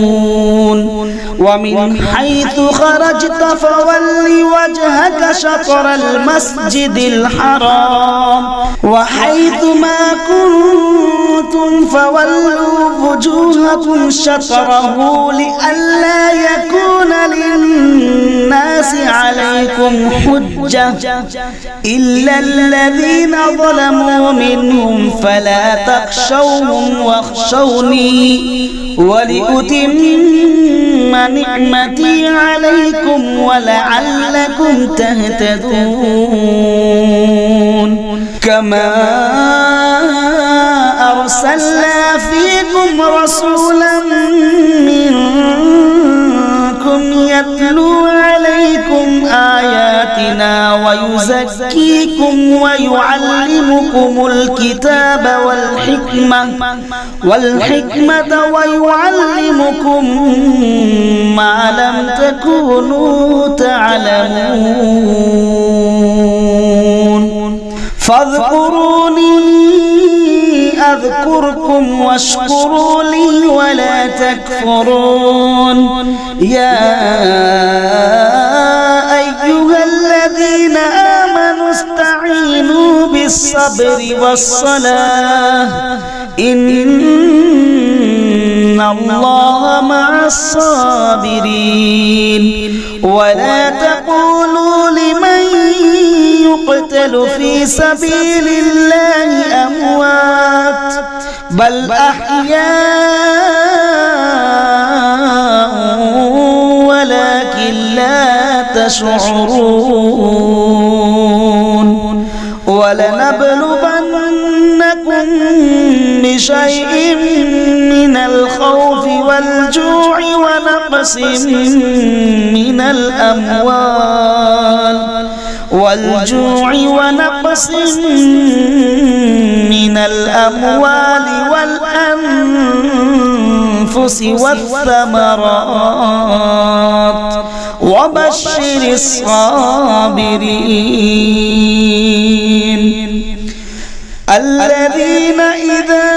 Speaker 1: ومن حيث خرجت فول وجهك شطر المسجد الحرام وحيث ما كنتم فولوا وجوهكم شطره لئلا يكون للناس عليكم عليكم حجة إلا الذين ظلموا منهم فلا تخشوهم واخشوني ولأتم نعمتي عليكم ولعلكم تهتدون كما أرسلنا فيكم رسولا منكم يتلو عليكم آياتنا ويزكيكم ويعلمكم الكتاب والحكمة ويعلمكم ما لم تكونوا تعلمون فاذكروني أذكركم واشكروا لي ولا تكفرون يا أيها الذين آمنوا استعينوا بالصبر والصلاة إن الله مع الصابرين ولا تقولوا لمن يقتل في سبيل الله أموات بل أحياء ولكن لا تشعرون ولنبلونكم بشيء من الخوف والجوع ونقص من الأموال والأنفس والثمرات وبشر الصابرين الذين إذا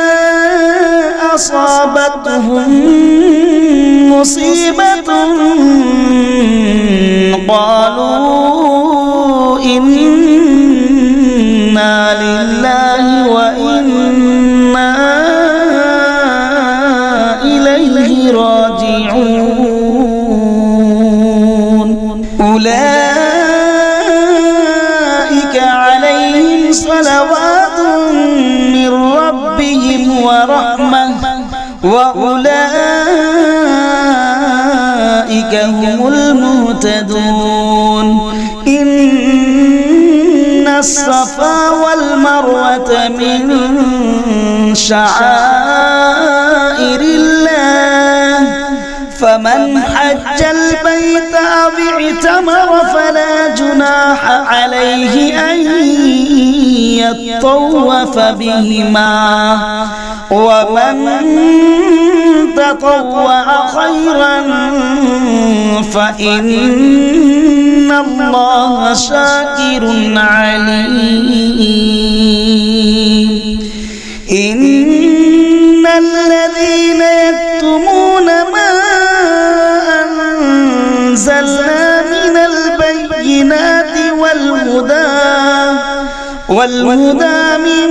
Speaker 1: أصابتهم مصيبة قالوا إنا لله وإنا إليه راجعون أولئك عليهم صلوات من ربهم ورحمة وأولئك هم المهتدون إن الصفا والمروة من شعائر الله فمن حج البيت أو اعتمر فلا جناح عليه أن يطوف بهما ومن تطوع خيرا فإن الله شاكر عليم إن الذين يكتمون ما أنزلنا من البينات والهدى من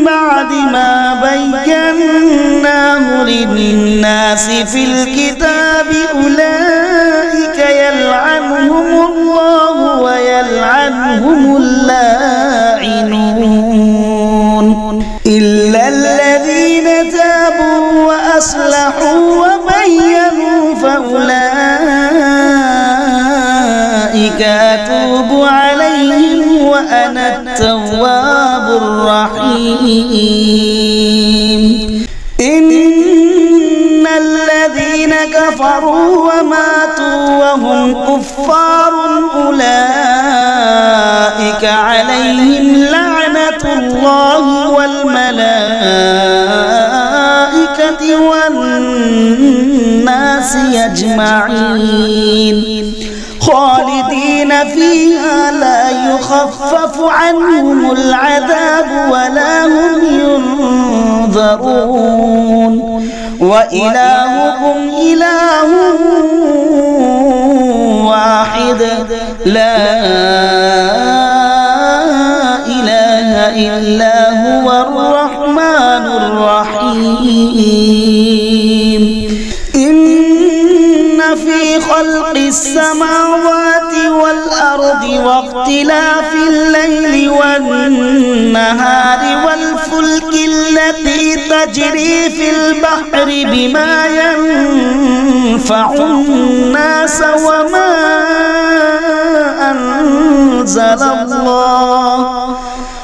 Speaker 1: بعد ما بيناه للناس في الكتاب أولئك يلعنهم الله ويلعنهم اللاعنون إلا الذين تابوا وأصلحوا وبينوا فأولئك أتوب عليهم وأنا التواب الرحيم إن الذين كفروا وماتوا وهم كفار أولئك عليهم لعنة الله والملائكة والناس أجمعين خالدين فيها لا يخفف عنهم العذاب ولا هم ينظرون وإلهكم إله واحد لا إله إلا هو الرحمن الرحيم إن في خلق السماوات السماوات والأرض واختلاف الليل والنهار والفلك التي تجري في البحر بما ينفع الناس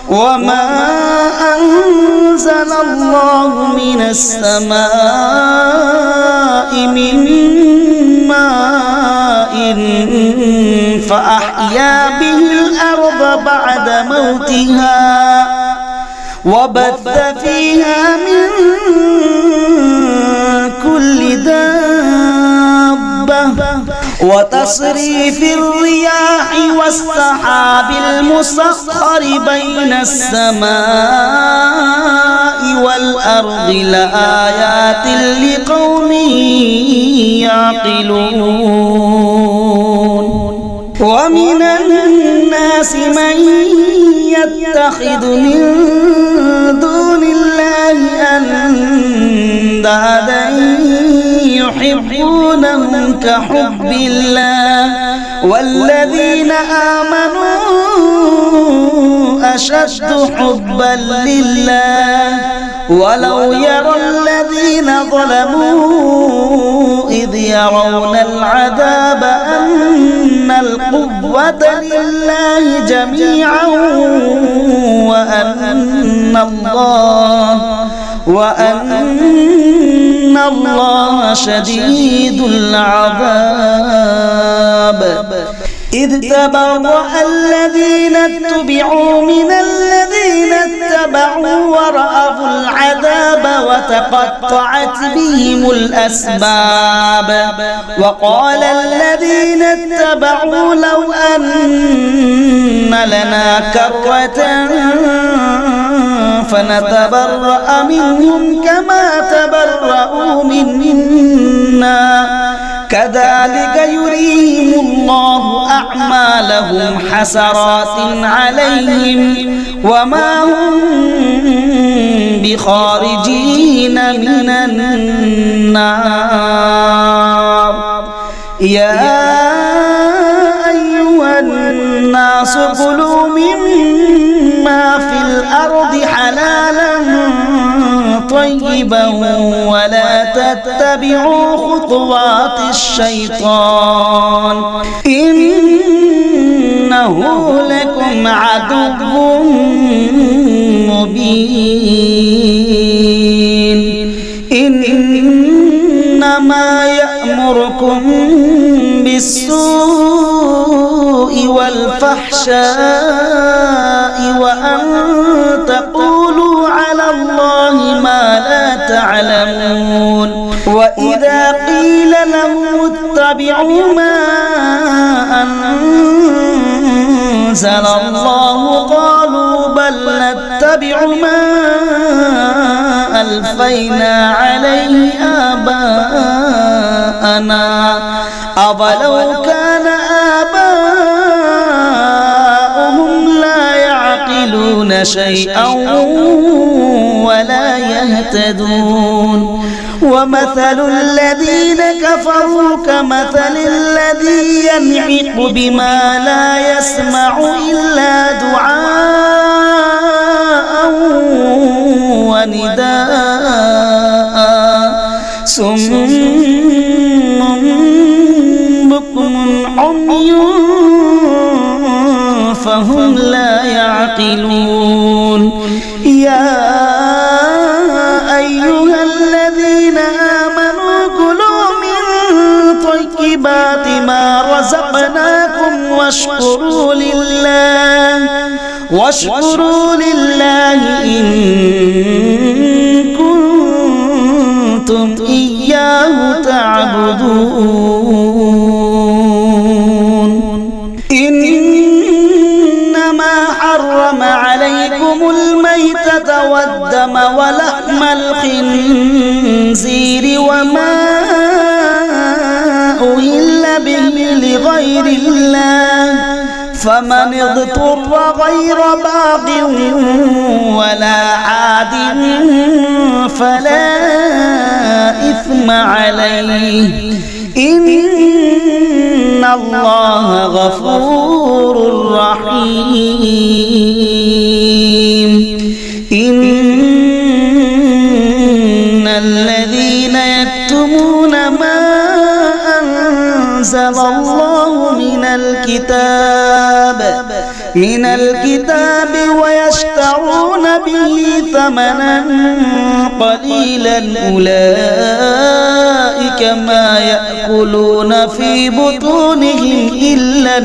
Speaker 1: وما أنزل الله من السماء من ماء فأحيا به الأرض بعد موتها وبث فيها من كل دابة وتصريف الرياح والسحاب المسخر بين السماء والأرض لآيات لقوم يعقلون ومن الناس من يتخذ من دون الله أندادا يحبونهم كحب الله والذين آمنوا أشد حبا لله ولو يرى الذين ظلموا إذ يرون العذاب أن القوة لله جميعا وأن الله شديد العذاب إذ تبرأ الذين اتبعوا من الذين اتبعوا ورأوا العذاب وتقطعت بهم الأسباب وقال الذين اتبعوا لو أن لنا كرة فنتبرأ منهم كما تبرأوا منا كذلك يريهم الله أعمالهم حسرات عليهم وما هم بخارجين من النار يا أيها الناس كلوا مما في الأرض حلالا طيبا ولا تتبعوا خطوات الشيطان إنه لكم عدو مبين إنما يأمركم بالسوء والفحشاء وأن تقولوا على الله ما لا تعلمون وإذا قيل لهم اتبعوا ما أنزل الله قالوا بل نتبع ما ألفينا عليه آباءنا أولو كان آباؤهم لا يعقلون شيئا ولا يهتدون ومثل الذين كفروا كمثل الذي ينعق بما لا يسمع إلا دعاء ونداء صم بكم عمي فهم لا يعقلون يا أيها الذين آمنوا كلوا من طيبات ما رزقناكم واشكروا لله إن كنتم إياه تعبدون إنما حرم عليكم الميتة والدم ولحم الخنزير وما أهل به لغير الله فمن اضطر غير باغ ولا عاد فلا إثم عليه إن الله غفور رحيم إن الذين يكتمون ما أنزل الله من الكتاب ويشترون به ثمنا قليلا أولئك ما يأكلون في بطونهم إلا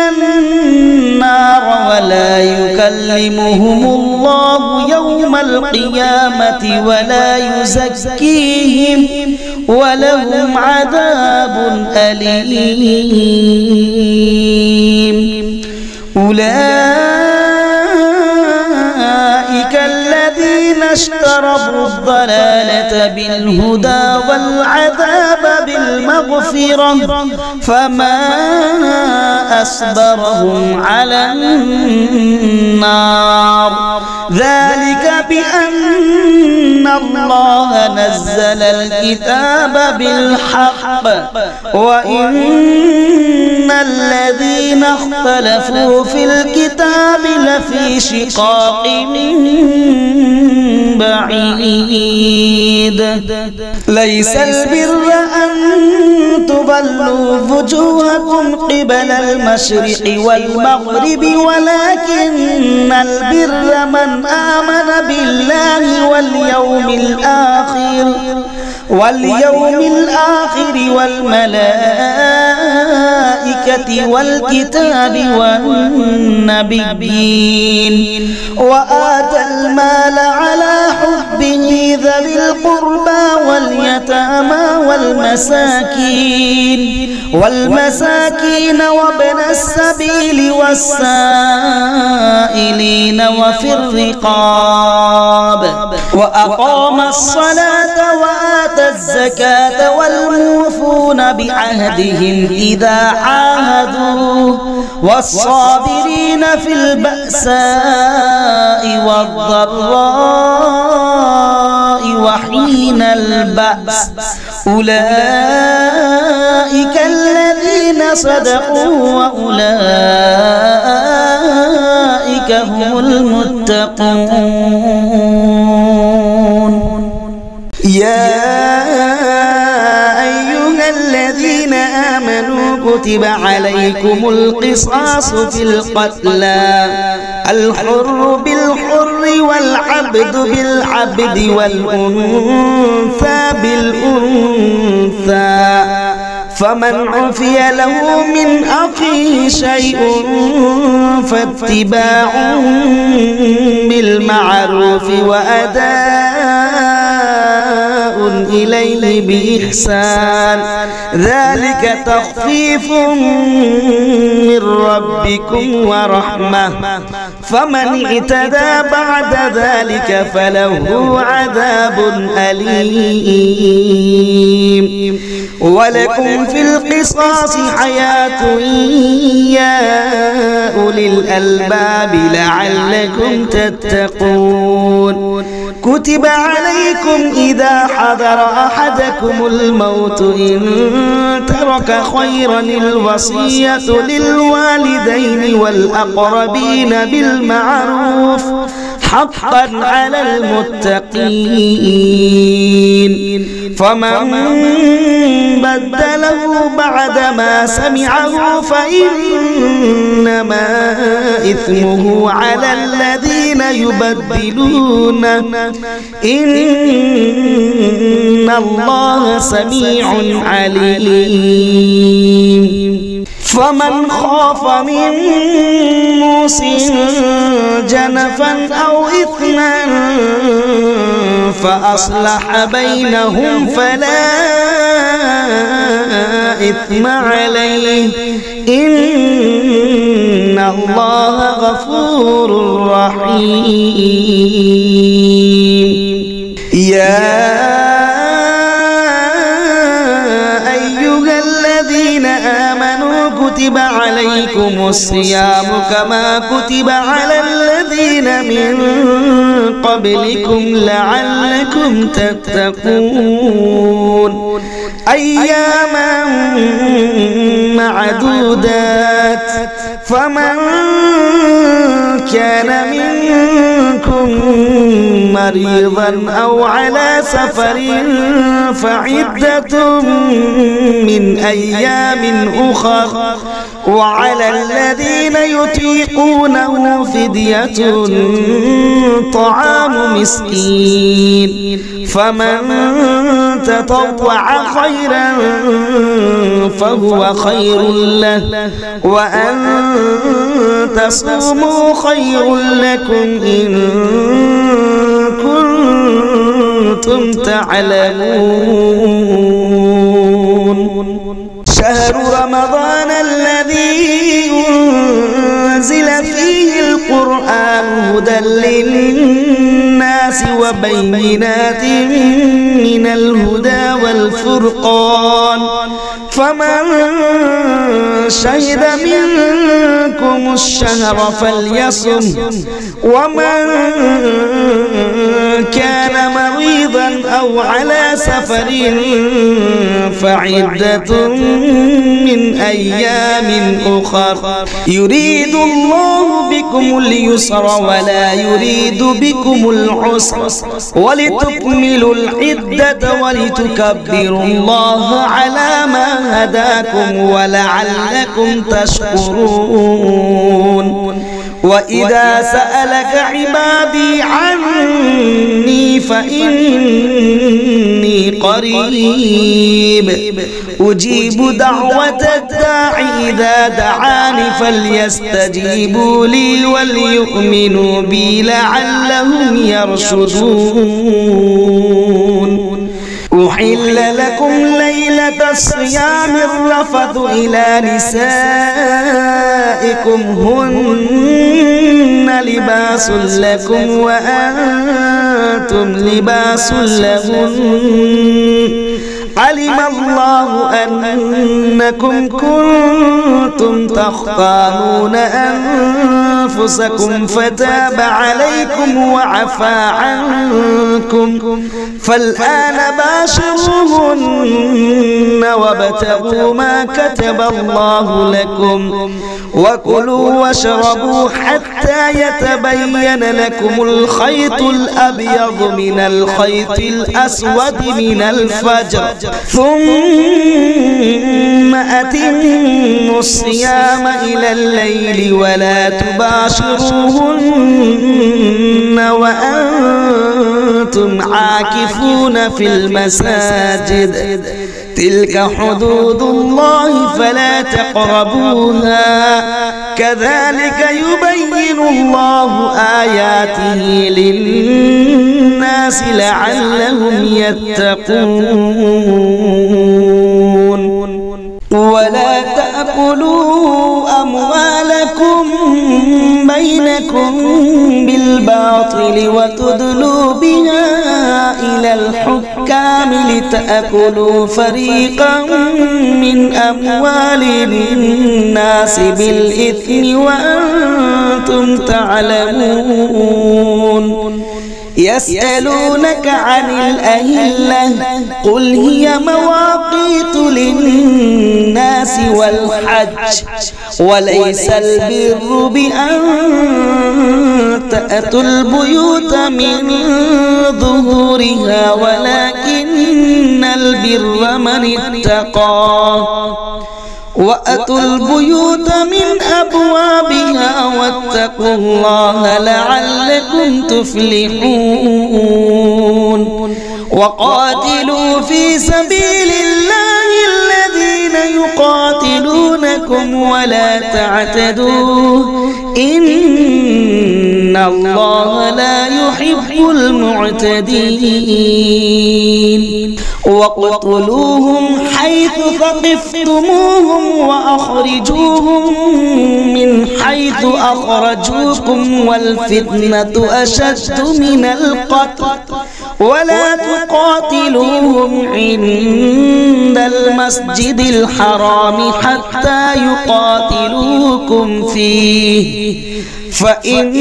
Speaker 1: النار ولا يكلمهم الله يوم القيامة ولا يزكيهم ولهم عذاب أليم أولئك الذين اشتروا الضلالة بالهدى والعذاب بالمغفرة فما أصبرهم على النار ذلك بأن الله نزل الكتاب بالحق وإن الذين اختلفوا في الكتاب لفي شقاق بعيد ليس البر أن تولوا وجوهكم قبل المشرق والمغرب ولكن البر من آمن بالله واليوم الآخر والملائكة والكتاب والنبيين وآتى المال على حبه ذوي القربى واليتامى والمساكين وابن السبيل والسائلين وفي الرقاب وأقام الصلاة وآتى الزكاة والموفون بعهدهم إذا عاهدوا والصابرين في البأساء والضراء وحين البأس أولئك الذين صدقوا وأولئك هم المتقون يا أيها الذين آمنوا كتب عليكم القصاص في القتلى الحر بالحر والعبد بالعبد والأنثى بالأنثى فمن عفي له من أخيه شيء فاتباع بالمعروف وأداء إليه بإحسان ذلك تخفيف من ربكم ورحمة فمن اعتدى بعد ذلك فله عذاب أليم ولكم في القصاص حياة يا أولي الألباب لعلكم تتقون كتب عليكم إذا حضر أحدكم الموت إن ترك خيرا الوصية للوالدين والأقربين بالمعروف حقا على المتقين فمن بدله بعدما سمعه فإنما إثمه على الذين يبدلونه إن الله سميع عليم فمن خاف من موص جنفا أو إثما فأصلح بينهم فلا إثم عليه إن الله غفور رحيم يا كتب عليكم الصيام كما كتب على الذين من قبلكم لعلكم تتقون أياما معدودات فمن كان منكم مريضا أو على سفر فعدة من أيام أخر وعلى الذين يطيقونه فدية طعام مسكين فمن تطوع خيرا فهو خير له وأن تصوموا خير لكم إن كنتم تعلمون شهر رمضان الذي أنزل فيه القرآن هدى للناس وبينات من الهدى والفرقان فمن شهد منكم الشهر فليصم ومن كان مريضا أو على سفر فعدة من أيام أخر يريد الله بكم اليسر ولا يريد بكم العسر ولتكملوا العدة ولتكبروا الله على ما هداكم ولعلكم تشكرون وإذا سألك عبادي عني فإني قريب أجيب دعوة الداع إذا دعاني فليستجيبوا لي وليؤمنوا بي لعلهم يرشدون أحل لكم ليلة الصيام الرفث إلى نسائكم هن لباس لكم وأنتم لباس لهن علم الله أنكم كنتم تختانون أنفسكم فتاب عليكم وعفى عنكم فالآن باشروهن وابتغوا ما كتب الله لكم وكلوا واشربوا حتى يتبين لكم الخيط الأبيض من الخيط الأسود من الفجر ثم أتموا الصيام إلى الليل ولا تباشروهن وأنتم عاكفون في المساجد تلك حدود الله فلا تقربوها كذلك يبين الله آياته للناس لعلهم يتقون ولا تأكلوا أموالكم بينكم بالباطل وتدلوا بها إلى الحكام لتأكلوا فريقا من أموال الناس بالإثم وأنتم تعلمون يسألونك عن الأهلة قل هي مواقيت للناس والحج وليس البر بأن تأتوا البيوت من ظهورها ولكن البر من اتقى وأتوا البيوت من أبوابها واتقوا الله لعلكم تفلحون وقاتلوا في سبيل الله الذين يقاتلونكم ولا تعتدوا إن الله لا يحب المعتدين وقتلوهم حيث ثقفتموهم وأخرجوهم من حيث أخرجوكم والفتنة أشد من القتل ولا تقاتلوهم عند المسجد الحرام حتى يقاتلوكم فيه فإن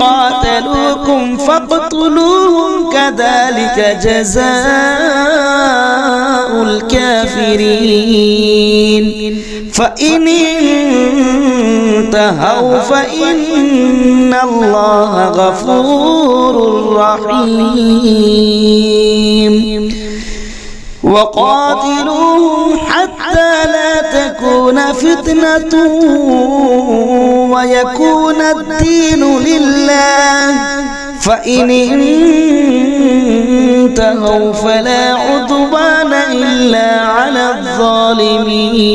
Speaker 1: قاتلوكم فاقتلوهم كذلك جزاء الكافرين فإن انتهوا فإن الله غفور رحيم وقاتلوهم حتى لا تكون فتنة ويكون الدين لله فإن انتهوا فلا عدوان إلا على الظالمين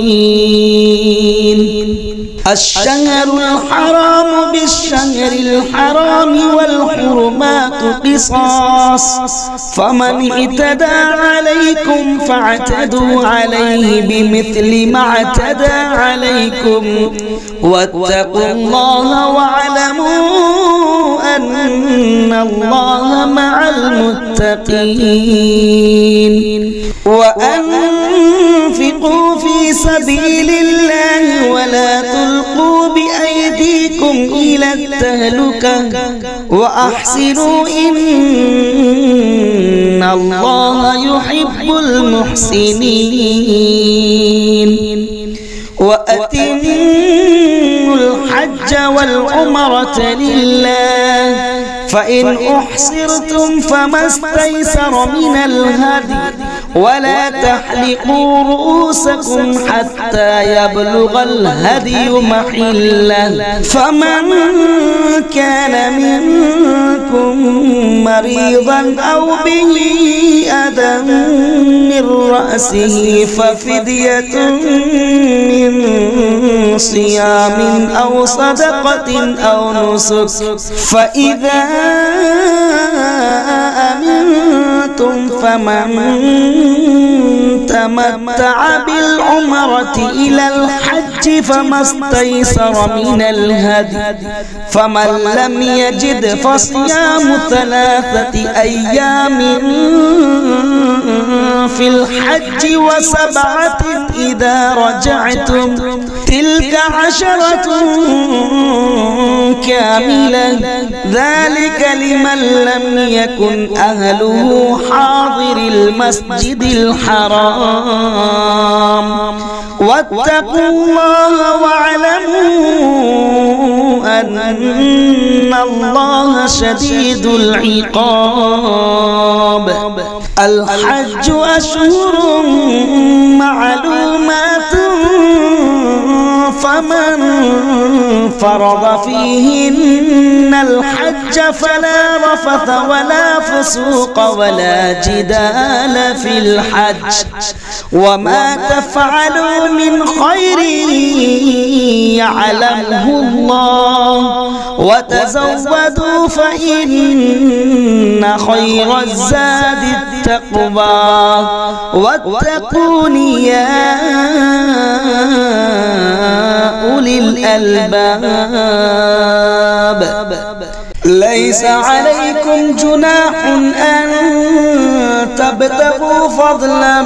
Speaker 1: الشهر الحرام بالشهر الحرام والحرمات قصاص فمن اعتدى عليكم فاعتدوا عليه بمثل ما اعتدى عليكم واتقوا الله واعلموا أن الله مع المتقين وأنفقوا في سبيل الله ولا تلقوا بأيديكم إلى التهلكة وأحسنوا إن الله يحب المحسنين وأتموا الحج والعمرة لله فإن أحصرتم فما استيسر من الهدي ولا تحلقوا رؤوسكم حتى يبلغ الهدي محله فمن كان منكم مريضا أو به أذى من رأسه ففدية من صيام أو صدقة أو نسك فإذا أمنتم فمن تمتع بالعمرة إلى الحج فما استيسر من الهدي فمن لم يجد فصيام 3 أيام في الحج و7 إذا رجعتم تلك 10 كاملة ذلك لمن لم يكن أهله حاضر المسجد الحرام واتقوا الله واعلموا أن الله شديد العقاب الحج أشهر معلومات فمن فرض فيهن الحج فلا رفث ولا فسوق ولا جدال في الحج وما تفعلوا من خير يعلمه الله وتزودوا فإن خير الزاد التقوى واتقون يا أولي الألباب ليس عليكم جناح أن تبتغوا فضلا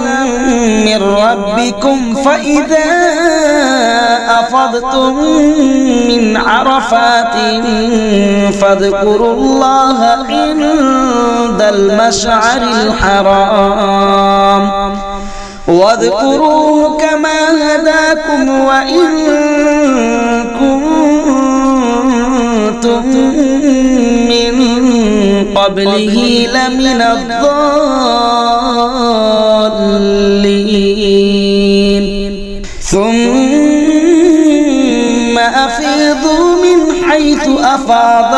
Speaker 1: من ربكم فإذا أفضتم من عرفات فاذكروا الله عند المشعر الحرام واذكروه كما هداكم وإن كنتم من قبله لمن الضالين ثم أفيضوا من حيث أفاض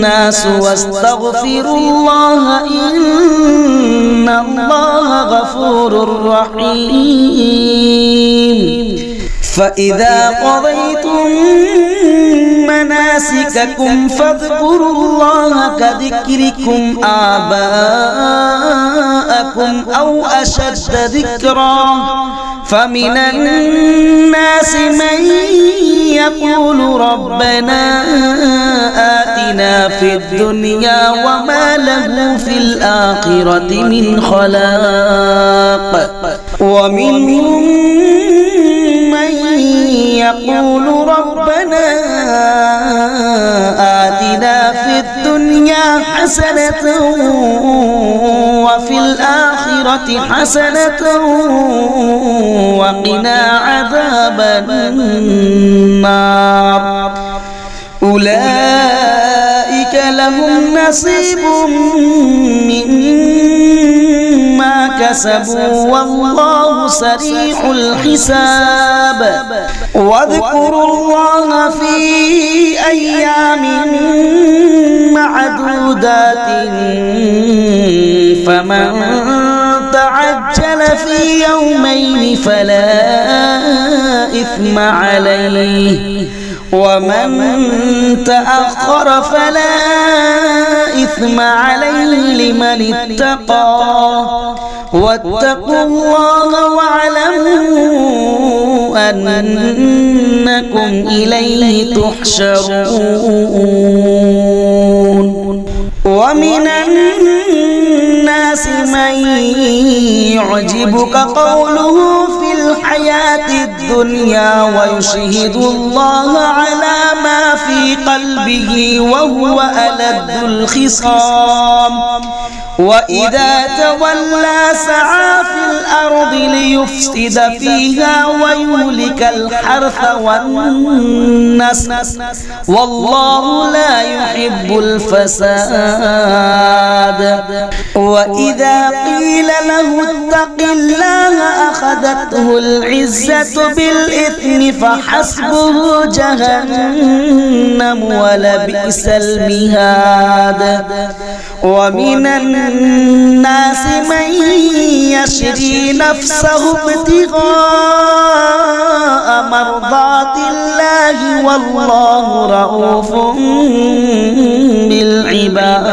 Speaker 1: الناس واستغفروا الله إن الله غفور رحيم فإذا قضيتم مناسككم فاذكروا الله كذكركم آباءكم أو أشد ذكرا فمن الناس من يقول ربنا آتنا في الدنيا وما له في الآخرة من خلاق ومنهم من يقول ربنا آتنا في الدنيا حسنة وفي الآخرة حسنة وقنا عذاب النار أولئك لهم نصيب مما كسبوا والله سريع الحساب واذكروا الله في أيام معدودات فمن تعجل في يومين فلا إثم عليه ومن تأخر فلا إثم عليه لمن اتقى واتقوا الله واعلموا أنكم إليه تحشرون ومن الناس من يعجبك قوله في الحياة الدنيا ويشهد الله على ما في قلبه وهو ألد الخصام وإذا تولى سعى في الأرض ليفسد فيها ويهلك الحرث والنسل والله لا يحب الفساد وإذا قيل له اتق الله أخذته العزة بالإثم فحسبه جهنم ولبئس المهاد ومن الناس من يشري نفسه ابتغاء مرضات الله والله رؤوف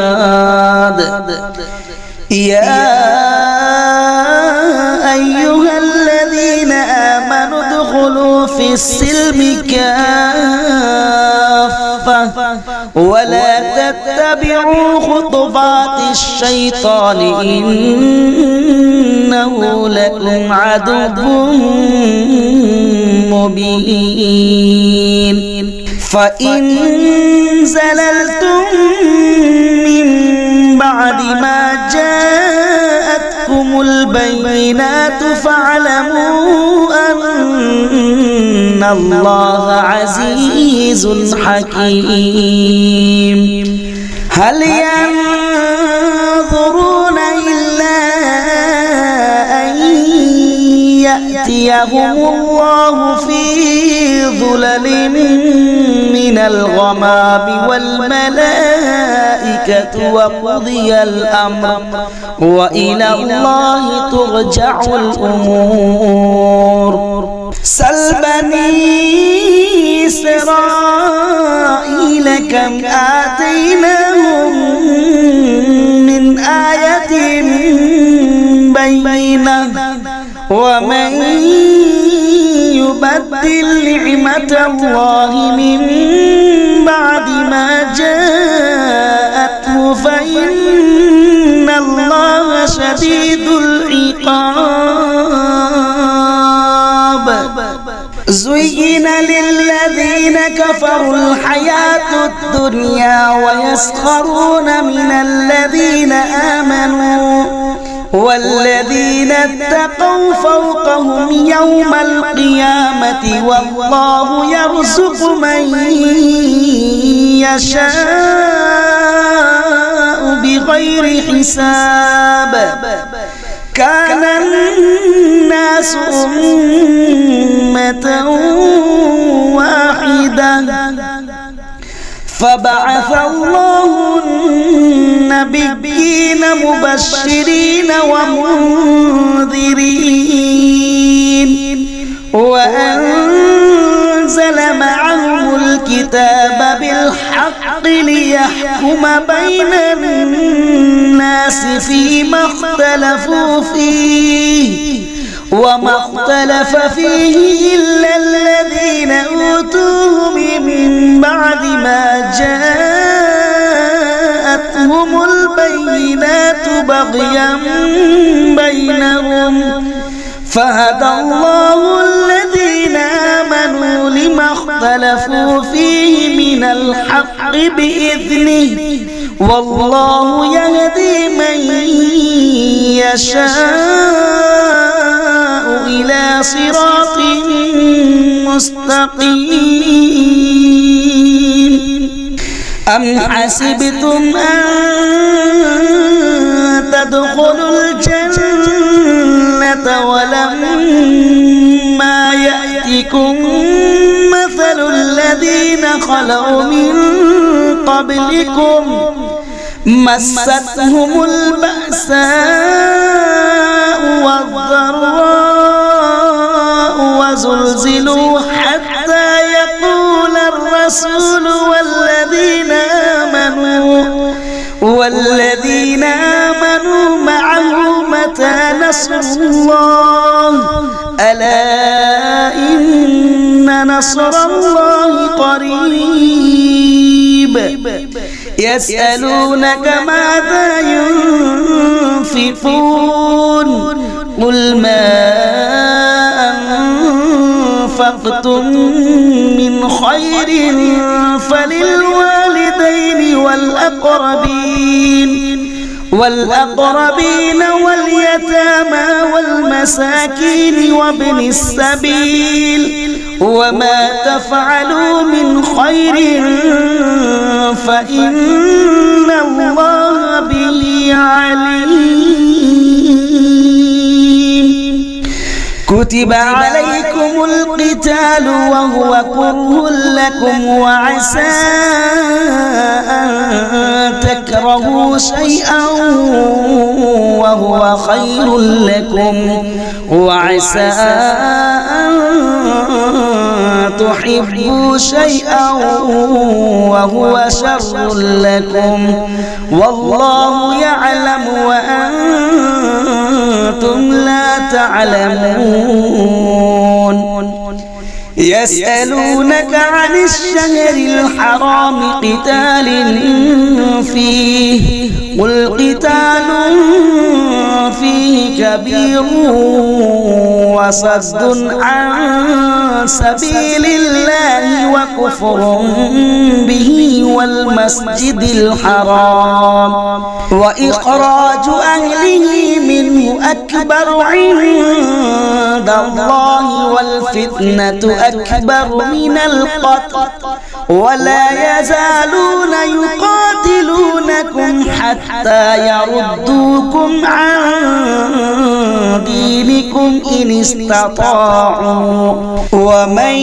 Speaker 1: بالعباد يا أيها الذين آمنوا ادخلوا في السلم كافة ولا تتبعوا خطوات الشيطان إنه لكم عدو مبين فإن زللتم من بعد ما جاءتكم البينات فاعلموا أن الله عزيز حكيم هل ينظرون إلا أن يأتيهم الله في ظلل من الغمام والملائكة وقضي الأمر وإلى الله ترجع الأمور سل بني إسرائيل كم آتيناهم من آية بينة ومن يبدل نعمة الله من بعد ما جاءته فإن الله شديد العقاب زين للذين كفروا الحياة الدنيا ويسخرون من الذين آمنوا والذين اتقوا فوقهم يوم القيامة والله يرزق من يشاء بغير حساب كان الناس أمة واحدة فبعث الله النبيين مبشرين ومنذرين وأنزل معهم الكتاب بالحق ليحكم بين الناس فيما اختلفوا فيه وما اختلف فيه إلا الذين أوتوه من بعد ما جاءتهم البينات بغيا بينهم فهدى الله الذين آمنوا لما اختلفوا فيه من الحق بإذنه والله يهدي من يشاء إلى صراط مستقيم أم حسبتم أن تدخلوا الجنة ولما يأتكم مثل الذين خلوا من قبلكم مستهم البأساء والضراء وزلزلوا حتى يقول الرسول والذين آمنوا معه متى نصر الله ألا إن نصر الله قريب يسألونك ماذا ينفقون قل ما أنفقتم من خير فللوالدين والأقربين واليتامى والمساكين وابن السبيل وما تفعلوا من خير فإن الله به عليم كتب عليكم القتال وهو كره لكم وعسى أن تكرهوا شيئا وهو خير لكم وعسى أن تحبوا شيئا وهو شر لكم والله يعلم وأنتم لا تعلمون يسألونك عن الشهر الحرام قتال فيه قل قتال فيه كبير وصد عن سبيل الله وكفر به والمسجد الحرام وإخراج أهله منه أكبر عند الله والفتنة أكبر من القتل ولا يزالون يقاتلونكم حتى يردوكم عن دينكم إن استطاعوا ومن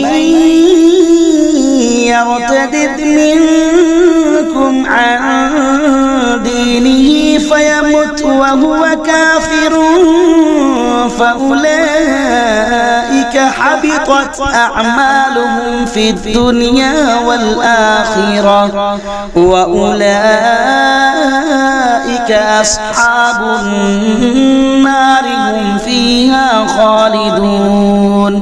Speaker 1: يرتد منكم عن دينه فيمت وهو كافر فأولئك حبطت أعمالهم في الدنيا والآخرة وأولئك أصحاب النار هم فيها خالدون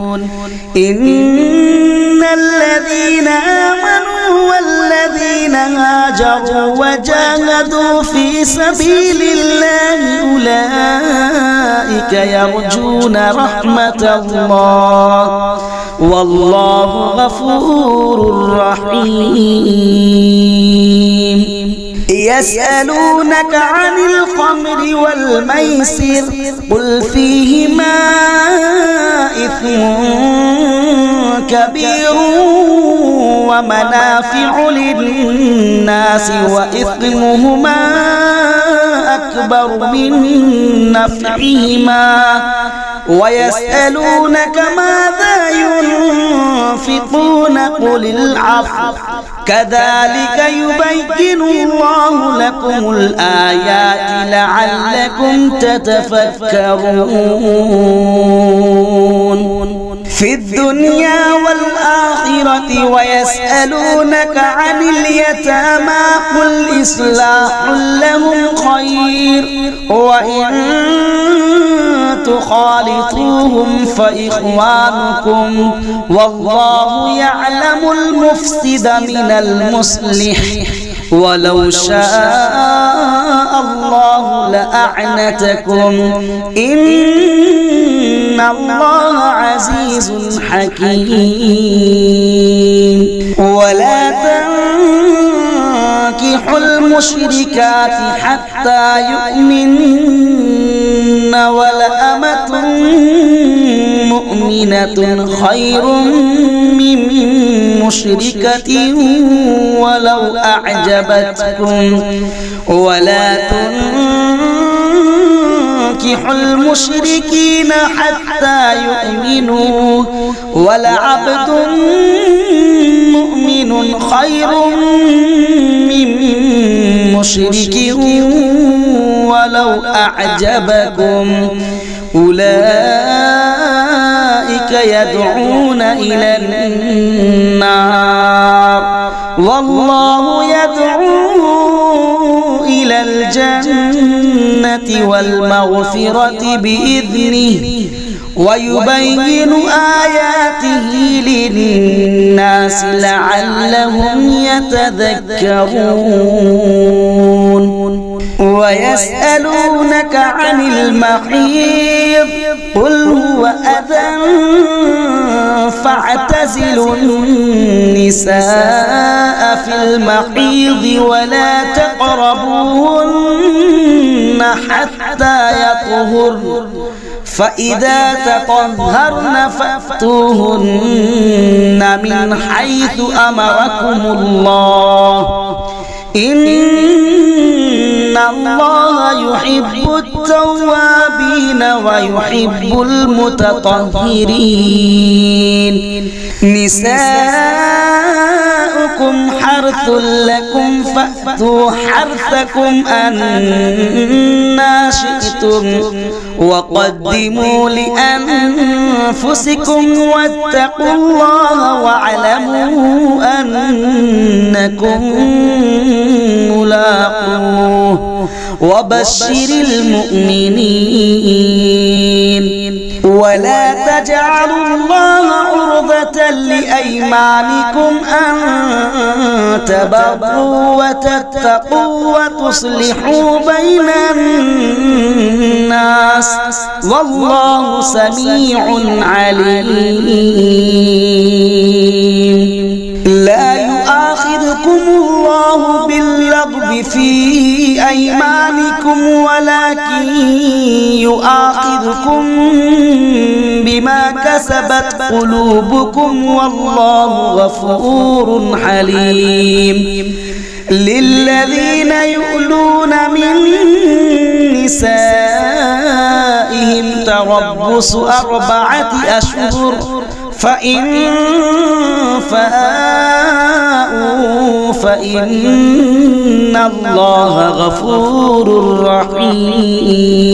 Speaker 1: إن الذين آمنوا والذين هاجروا وجاهدوا في سبيل الله أولئك يرجون رحمة الله والله غفور رحيم يسألونك عن الخمر والميسر قل فيهما إثم كبير ومنافع للناس وإثمهما أكبر من نفعهما ويسألونك ماذا ينفقون قل العفو كذلك يبين الله لكم الآيات لعلكم تتفكرون في الدنيا والآخرة ويسألونك عن اليتامى قل إصلاح لهم خير وإن تخالطوهم فإخوانكم والله يعلم المفسد من المصلح ولو شاء الله لأعنتكم إن الله عزيز حكيم ولا تنكحوا المشركات حتى يؤمنن ولأمة مؤمنة خير من مشركة ولو أعجبتكم ولا تنكحوا المشركين حتى يؤمنوا ولعبد مؤمن خير من مشرك ولو أعجبكم أولئك يدعون إلى النار والله يدعو إلى الجنة والمغفرة بإذنه ويبين آياته للناس لعلهم يتذكرون ويسألونك عن المحيض قل هو أذى فاعتزلوا النساء في المحيض ولا تقربوهن حتى يطهرن فإذا تطهرن فأتوهن من حيث أمركم الله إن الله يحب التوابين ويحب المتطهرين نساؤكم حرث لكم فأتوا حرثكم أنّا شئتم وقدموا لأنفسكم واتقوا الله واعلموا أنكم ملاقوه وبشر المؤمنين ولا تجعلوا الله عرضة لأيمانكم أن تبروا وتتقوا وتصلحوا بين الناس والله سميع عليم لا يؤاخذكم الله باللغو في أيمانكم ولكن يؤاخذكم بما كسبت قلوبكم والله غفور حليم للذين يؤلون من نسائهم تربص 4 أشهر فإن فاءوا فإن الله غفور رحيم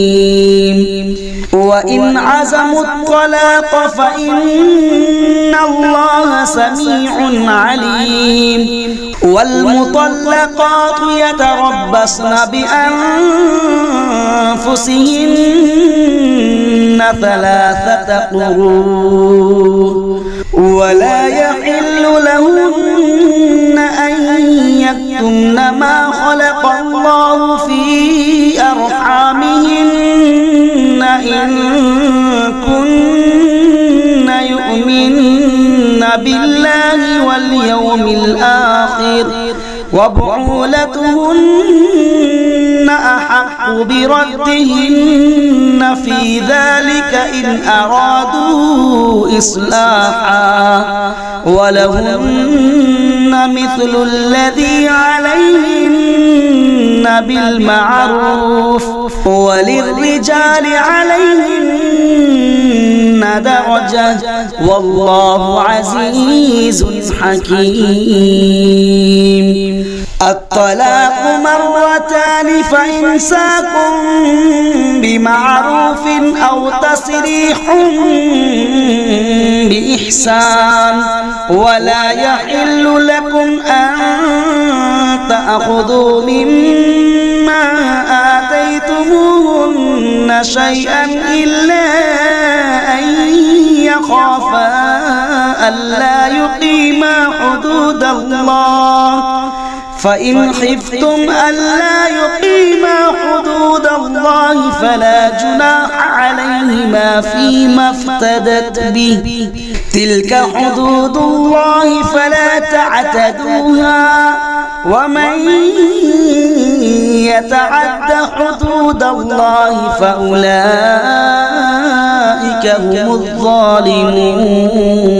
Speaker 1: وإن عزموا الطلاق فإن الله سميع عليم والمطلقات يتربصن بأنفسهن 3 قروء ولا يحل لهن أن يكتمن ما خلق الله في أرحامهن إن كن يؤمن بالله واليوم الآخر وبعولتهن أحق بردهن في ذلك إن أرادوا إصلاحا ولهن مثل الذي عليهن بالمعروف وللرجال عليهن درجة والله عزيز حكيم الطلاق 2 فإمساك بمعروف أو تسريح بإحسان ولا يحل لكم أن تأخذوا مما آتيتموهن شيئا إلا أن يخافا ألا يقيما حدود الله فإن خفتم ألا يقيما حدود الله فلا جناح عليكم عليهما فيما افتدت به تلك حدود الله فلا تعتدوها ومن يتعد حدود الله فأولئك هم الظالمون